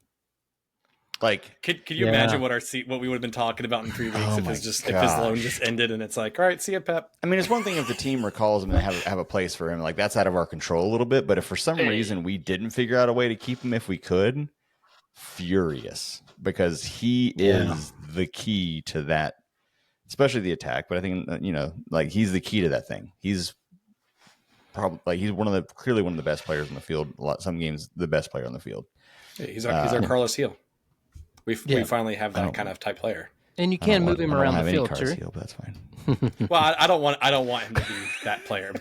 Like, could you imagine what we would have been talking about in 3 weeks if his loan just ended and it's like, all right, see ya, Pep. I mean, it's one thing if the team recalls him and have a place for him, like that's out of our control a little bit. But if for some reason we didn't figure out a way to keep him, if we could, furious, because he is the key to that, especially the attack. But I think like he's the key to that thing. He's probably he's clearly one of the best players on the field. Some games the best player on the field. Yeah, he's our Carlos Heel. We finally have that kind of type player, and you can move him around the field too. But that's fine. Well, I don't want him to be that player,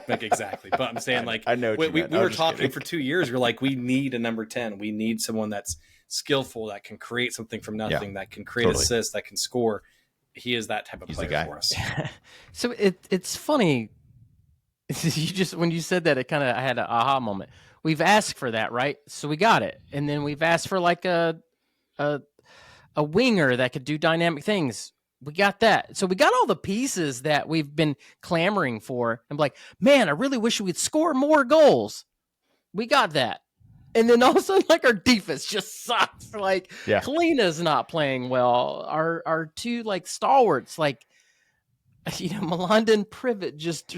like exactly. But I'm saying, like, I know what we were talking kidding. for 2 years. We're like, we need a number 10. We need someone that's skillful, that can create something from nothing, that can create assists, that can score. He is that type of player for us. So it's funny. When you said that, I had an aha moment. We've asked for that, right? So we got it, and then we've asked for like a winger that could do dynamic things. We got that. So we got all the pieces that we've been clamoring for. I'm like, man, I really wish we'd score more goals. We got that. And then all of a sudden, like, our defense just sucks. Like, Kalina's not playing well. Our two, like, stalwarts, like, Malanda and Privet just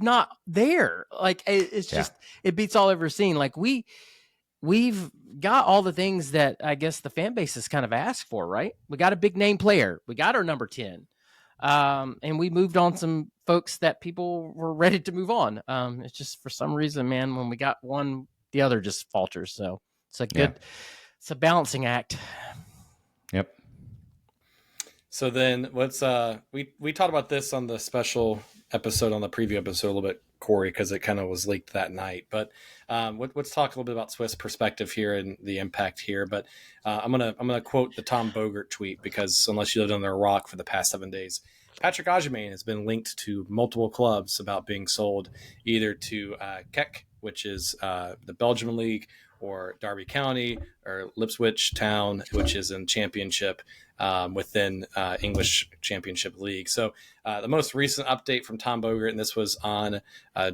not there. Like, it's just, it beats all I've ever seen. Like, we've got all the things that I guess the fan base has kind of asked for, right? We got a big name player. We got our number 10. And we moved on some folks that people were ready to move on. It's just for some reason, man, when we got one, the other just falters. So it's it's a balancing act. Yep. So then let's, we talked about this on the special episode, on the preview episode a little bit, Corey, because it kind of was leaked that night. But let's talk a little bit about Swiss perspective here and the impact here. But I'm gonna quote the Tom Bogert tweet, because unless you lived under a rock for the past 7 days, Patrick Agyemang has been linked to multiple clubs about being sold either to Kek, which is the Belgian league, or Derby County, or Ipswich Town, which is in Championship within English Championship League. So the most recent update from Tom Bogert, and this was on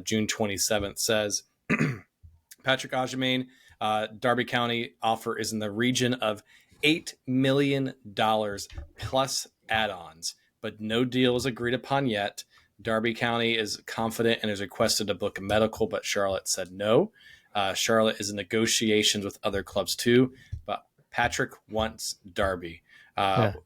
June 27th, says Patrick Agyemang, Derby County offer is in the region of $8 million plus add-ons, but no deal is agreed upon yet. Derby County is confident and has requested to book a medical, but Charlotte said no. Charlotte is in negotiations with other clubs too, but Patrick wants Derby.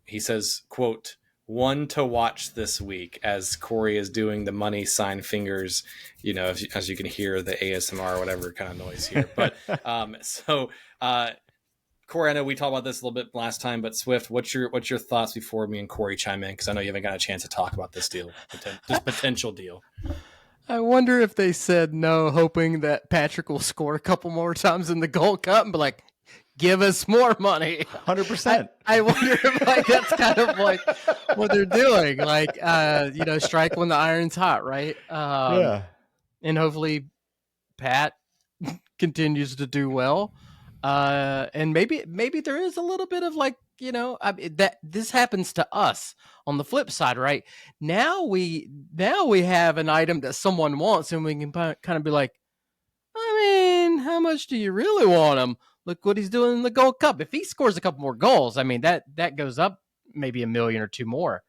He says, quote, one to watch this week, as Corey is doing the money sign fingers, as you can hear the ASMR or whatever kind of noise here. But Corey, I know we talked about this a little bit last time, but Swift, what's your thoughts before me and Corey chime in? Because I know you haven't got a chance to talk about this deal, this potential deal. I wonder if they said no, hoping that Patrick will score a couple more times in the Gold Cup and be like, give us more money. 100%. I wonder if like that's kind of like what they're doing. Like, strike when the iron's hot, right? Yeah. And hopefully Pat continues to do well. And maybe there is a little bit of like, that this happens to us on the flip side, right? Now we have an item that someone wants, and we can kind of be like, I mean, how much do you really want him? Look what he's doing in the Gold Cup. If he scores a couple more goals, I mean that goes up maybe $1 million or $2 million more.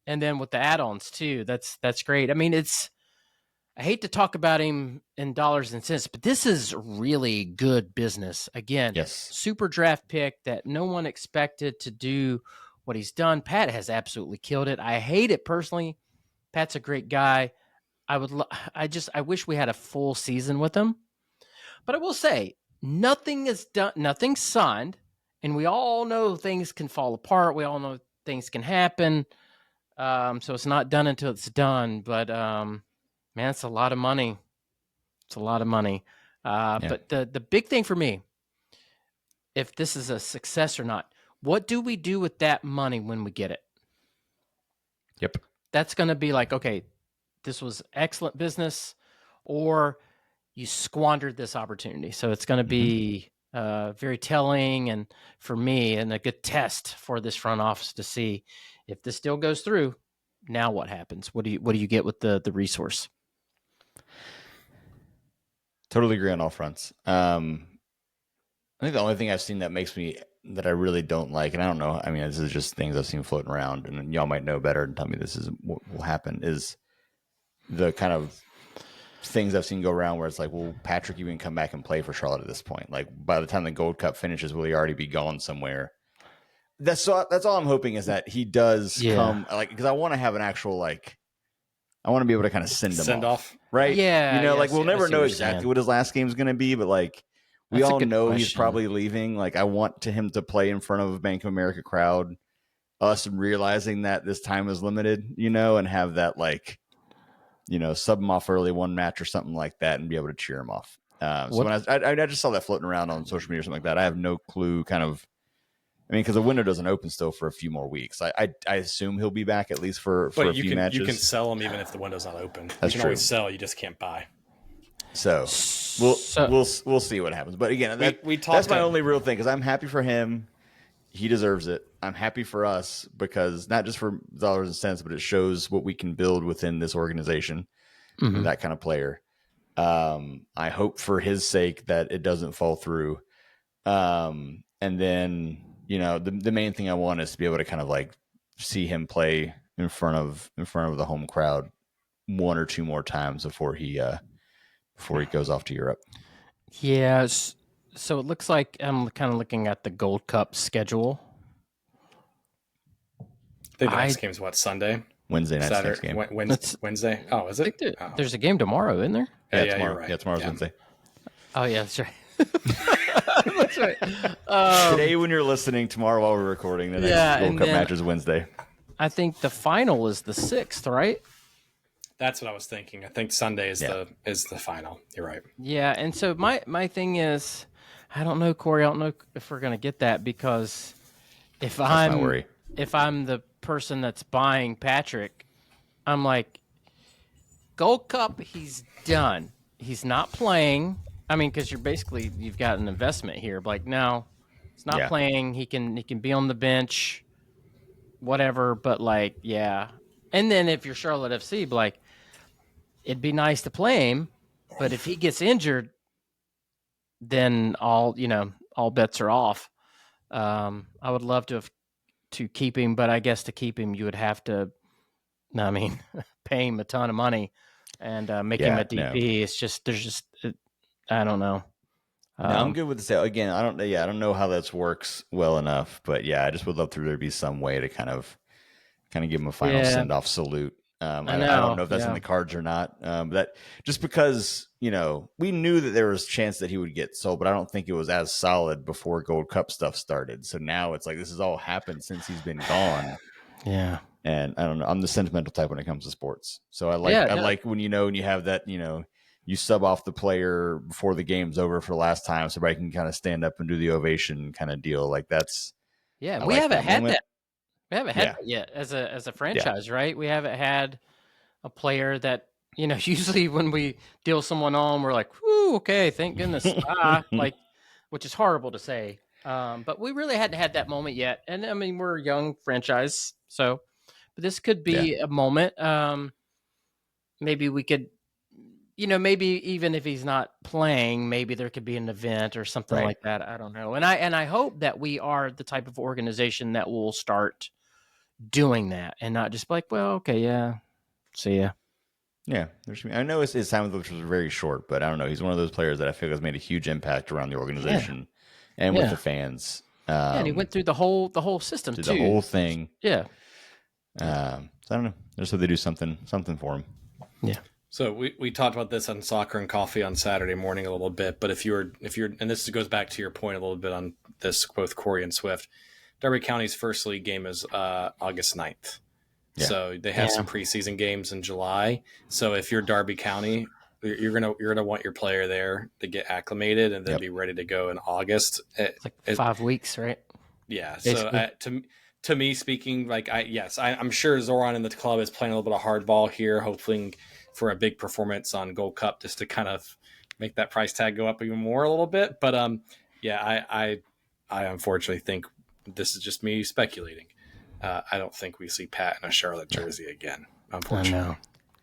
And then with the add-ons too, that's great. I mean, I hate to talk about him in dollars and cents, but this is really good business. Again, Yes. super draft pick that no one expected to do what he's done. Pat has absolutely killed it. I hate it personally. Pat's a great guy. I wish we had a full season with him. But I will say, nothing is done, nothing's signed, and we all know things can fall apart. We all know things can happen. So it's not done until it's done. But man, it's a lot of money. It's a lot of money. But the big thing for me, if this is a success or not, what do we do with that money when we get it? Yep. That's going to be like, okay, this was excellent business, or you squandered this opportunity. So it's going to be very telling, and for me, and a good test for this front office to see if this still goes through. Now what happens? What do you get with the resource? Totally agree on all fronts. I think the only thing I've seen that I really don't like, and I don't know, I mean, this is just things I've seen floating around, and y'all might know better and tell me this is what will happen, is the kind of things I've seen go around where it's like, will Patrick even come back and play for Charlotte at this point? Like, by the time the Gold Cup finishes, will he already be gone somewhere? That's all I'm hoping, is that he does come, like, because I want to have an actual, like, I want to be able to kind of send off. Right? Yeah. Like, we'll never know exactly what his last game is going to be, but like, we all know he's probably leaving. Like, I want him to play in front of a Bank of America crowd, us realizing that this time is limited, and have that, like, sub him off early one match or something like that and be able to cheer him off. So when I just saw that floating around on social media or something like that, I have no clue kind of, I mean, because the window doesn't open still for a few more weeks. I assume he'll be back at least for a few matches. You can sell him even if the window's not open. That's you can always sell, you just can't buy. So we'll see what happens. But again, that's my only real thing, because I'm happy for him. He deserves it. I'm happy for us, because not just for dollars and cents, but it shows what we can build within this organization. Mm-hmm. That kind of player. I hope for his sake that it doesn't fall through. And then, the main thing I want is to be able to kind of like see him play in front of the home crowd one or two more times before he goes off to Europe. Yeah. So it looks like I'm kind of looking at the Gold Cup schedule. I think the next game is what, Sunday? Wednesday night's next game. Wednesday? Oh, is it? There's a game tomorrow, isn't there? Yeah, tomorrow. Right. Yeah, tomorrow's Wednesday. Oh, yeah, that's right. That's right. Today, when you're listening, tomorrow while we're recording, the next Gold Cup match is Wednesday. I think the final is the 6th, right? That's what I was thinking. I think Sunday is the final. You're right. Yeah, and so my thing is, I don't know, Corey. I don't know if we're gonna get that, because if I'm the person that's buying Patrick, I'm like, Gold Cup, he's done. He's not playing. I mean, because you've got an investment here. But like, no, he's not playing. He can be on the bench, whatever. But like, yeah. And then if you're Charlotte FC, like, it'd be nice to play him, but if he gets injured, then all bets are off. I would love to keep him, but I guess to keep him, you would have to, pay him a ton of money and make him a DP. No. It's just I don't know. No, I'm good with the sale. Again, I don't know how this works well enough, but yeah, I just would love there to be some way to kind of give him a final send-off salute. I don't know if that's in the cards or not. That just because, we knew that there was a chance that he would get sold, but I don't think it was as solid before Gold Cup stuff started. So now it's like, this has all happened since he's been gone. Yeah. And I don't know. I'm the sentimental type when it comes to sports. So I like when and you have that, you you sub off the player before the game's over for the last time, so everybody can kind of stand up and do the ovation kind of deal. Like that's Yeah, I we like haven't that had moment. that. We haven't had Yeah. that yet as a franchise, right? We haven't had a player that, usually when we deal someone on, we're like, whoo, okay, thank goodness. Like, which is horrible to say. But we really hadn't had that moment yet. And I mean, we're a young franchise, so but this could be a moment. Maybe we could, maybe even if he's not playing, maybe there could be an event or something Right. like that. I don't know. And I hope that we are the type of organization that will start doing that and not just like, well, okay, yeah, see ya. Yeah, I know his time with us was very short, but I don't know. He's one of those players that I feel has made a huge impact around the organization and with Yeah. the fans. Yeah, and he went through the whole system did too. the whole thing. Yeah. So I don't know. I just hope they do something for him. Yeah. So we talked about this on Soccer and Coffee on Saturday morning a little bit, but if you're and this goes back to your point a little bit on this, both Corey and Swift, Darby County's first league game is August 9th. Yeah. So they have some preseason games in July. So if you're Darby County, you're gonna want your player there to get acclimated and then be ready to go in August. It's like 5 weeks, right? Yeah. Basically. So to me speaking, like I'm sure Zoran and the club is playing a little bit of hardball here, hoping for a big performance on Gold Cup just to kind of make that price tag go up even more a little bit. But I unfortunately think this is just me speculating. I don't think we see Pat in a Charlotte jersey again. Unfortunately, I know.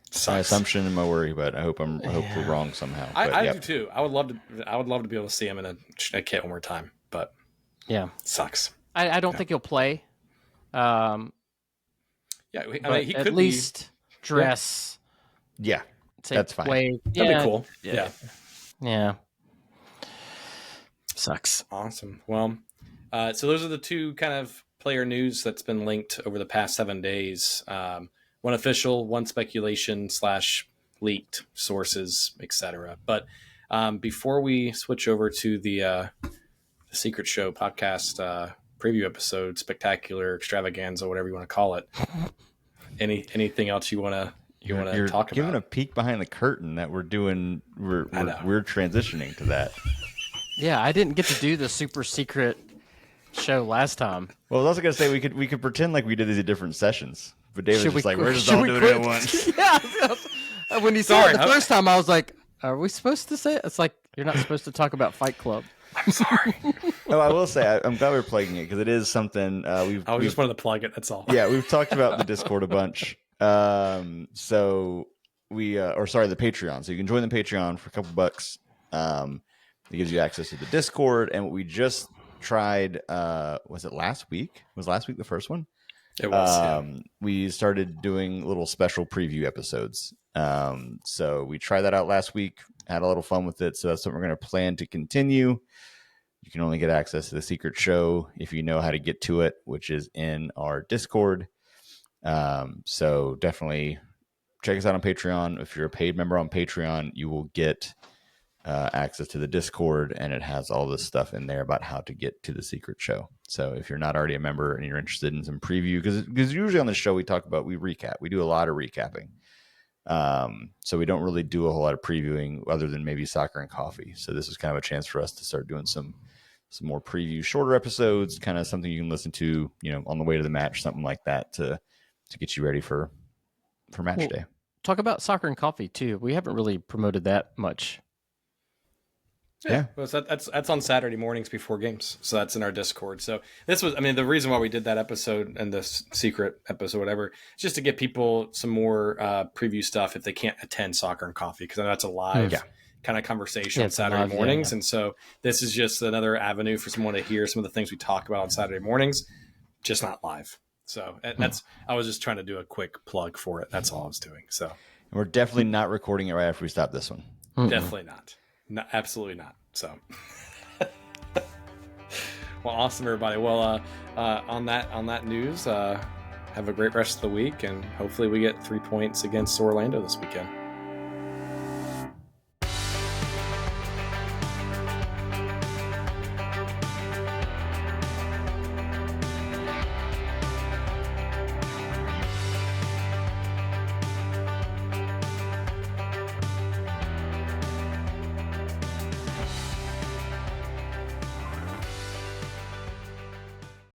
It's my assumption and my worry, but I hope we're wrong somehow. I do too. I would love to be able to see him in a kit one more time, but yeah, sucks. I don't think he'll play. I mean, he could at least dress. Yeah, that's fine. That'd be cool. Yeah. Sucks. Awesome. Well, so those are the two kind of player news that's been linked over the past 7 days. One official, one speculation / leaked sources, etc. But before we switch over to the Secret Show podcast preview episode, spectacular extravaganza, whatever you want to call it, anything else you want to You're talk giving about? a peek behind the curtain that we're doing. We're transitioning to that. Yeah, I didn't get to do the super secret show last time. Well, I was also gonna say we could pretend like we did these at different sessions, but David's Should just we like, we're quit? just Should all we doing quit? it at once. Yeah. When you saw it the first time, I was like, "Are we supposed to say it?" It's like you're not supposed to talk about Fight Club. I'm sorry. Oh, I will say I'm glad we're plugging it because it is something we just wanted to plug it. That's all. Yeah, we've talked about the Discord a bunch. So we the Patreon. So you can join the Patreon for a couple bucks. It gives you access to the Discord, and what we just tried was it last week? Was last week the first one? It was. We started doing little special preview episodes. So we tried that out last week, had a little fun with it. So that's what we're going to plan to continue. You can only get access to the Secret Show if you know how to get to it, which is in our Discord. So definitely check us out on Patreon. If you're a paid member on Patreon, you will get access to the Discord, and it has all this stuff in there about how to get to the Secret Show. So if you're not already a member and you're interested in some preview, because usually on the show we recap. We do a lot of recapping. So we don't really do a whole lot of previewing other than maybe Soccer and Coffee. So this is kind of a chance for us to start doing some more preview, shorter episodes, kind of something you can listen to, on the way to the match, something like that to get you ready for match day. Talk about Soccer and Coffee too. We haven't really promoted that much. Yeah. Well, that's on Saturday mornings before games. So that's in our Discord. So this was, the reason why we did that episode and this secret episode, whatever, is just to get people some more preview stuff if they can't attend Soccer and Coffee, because that's a live kind of conversation on Saturday mornings. And so this is just another avenue for someone to hear some of the things we talk about on Saturday mornings, just not live. So I was just trying to do a quick plug for it. That's all I was doing. So and we're definitely not recording it right after we stop this one. Definitely not. No, absolutely not. So, well, awesome, everybody. Well, on that news, have a great rest of the week, and hopefully we get 3 points against Orlando this weekend.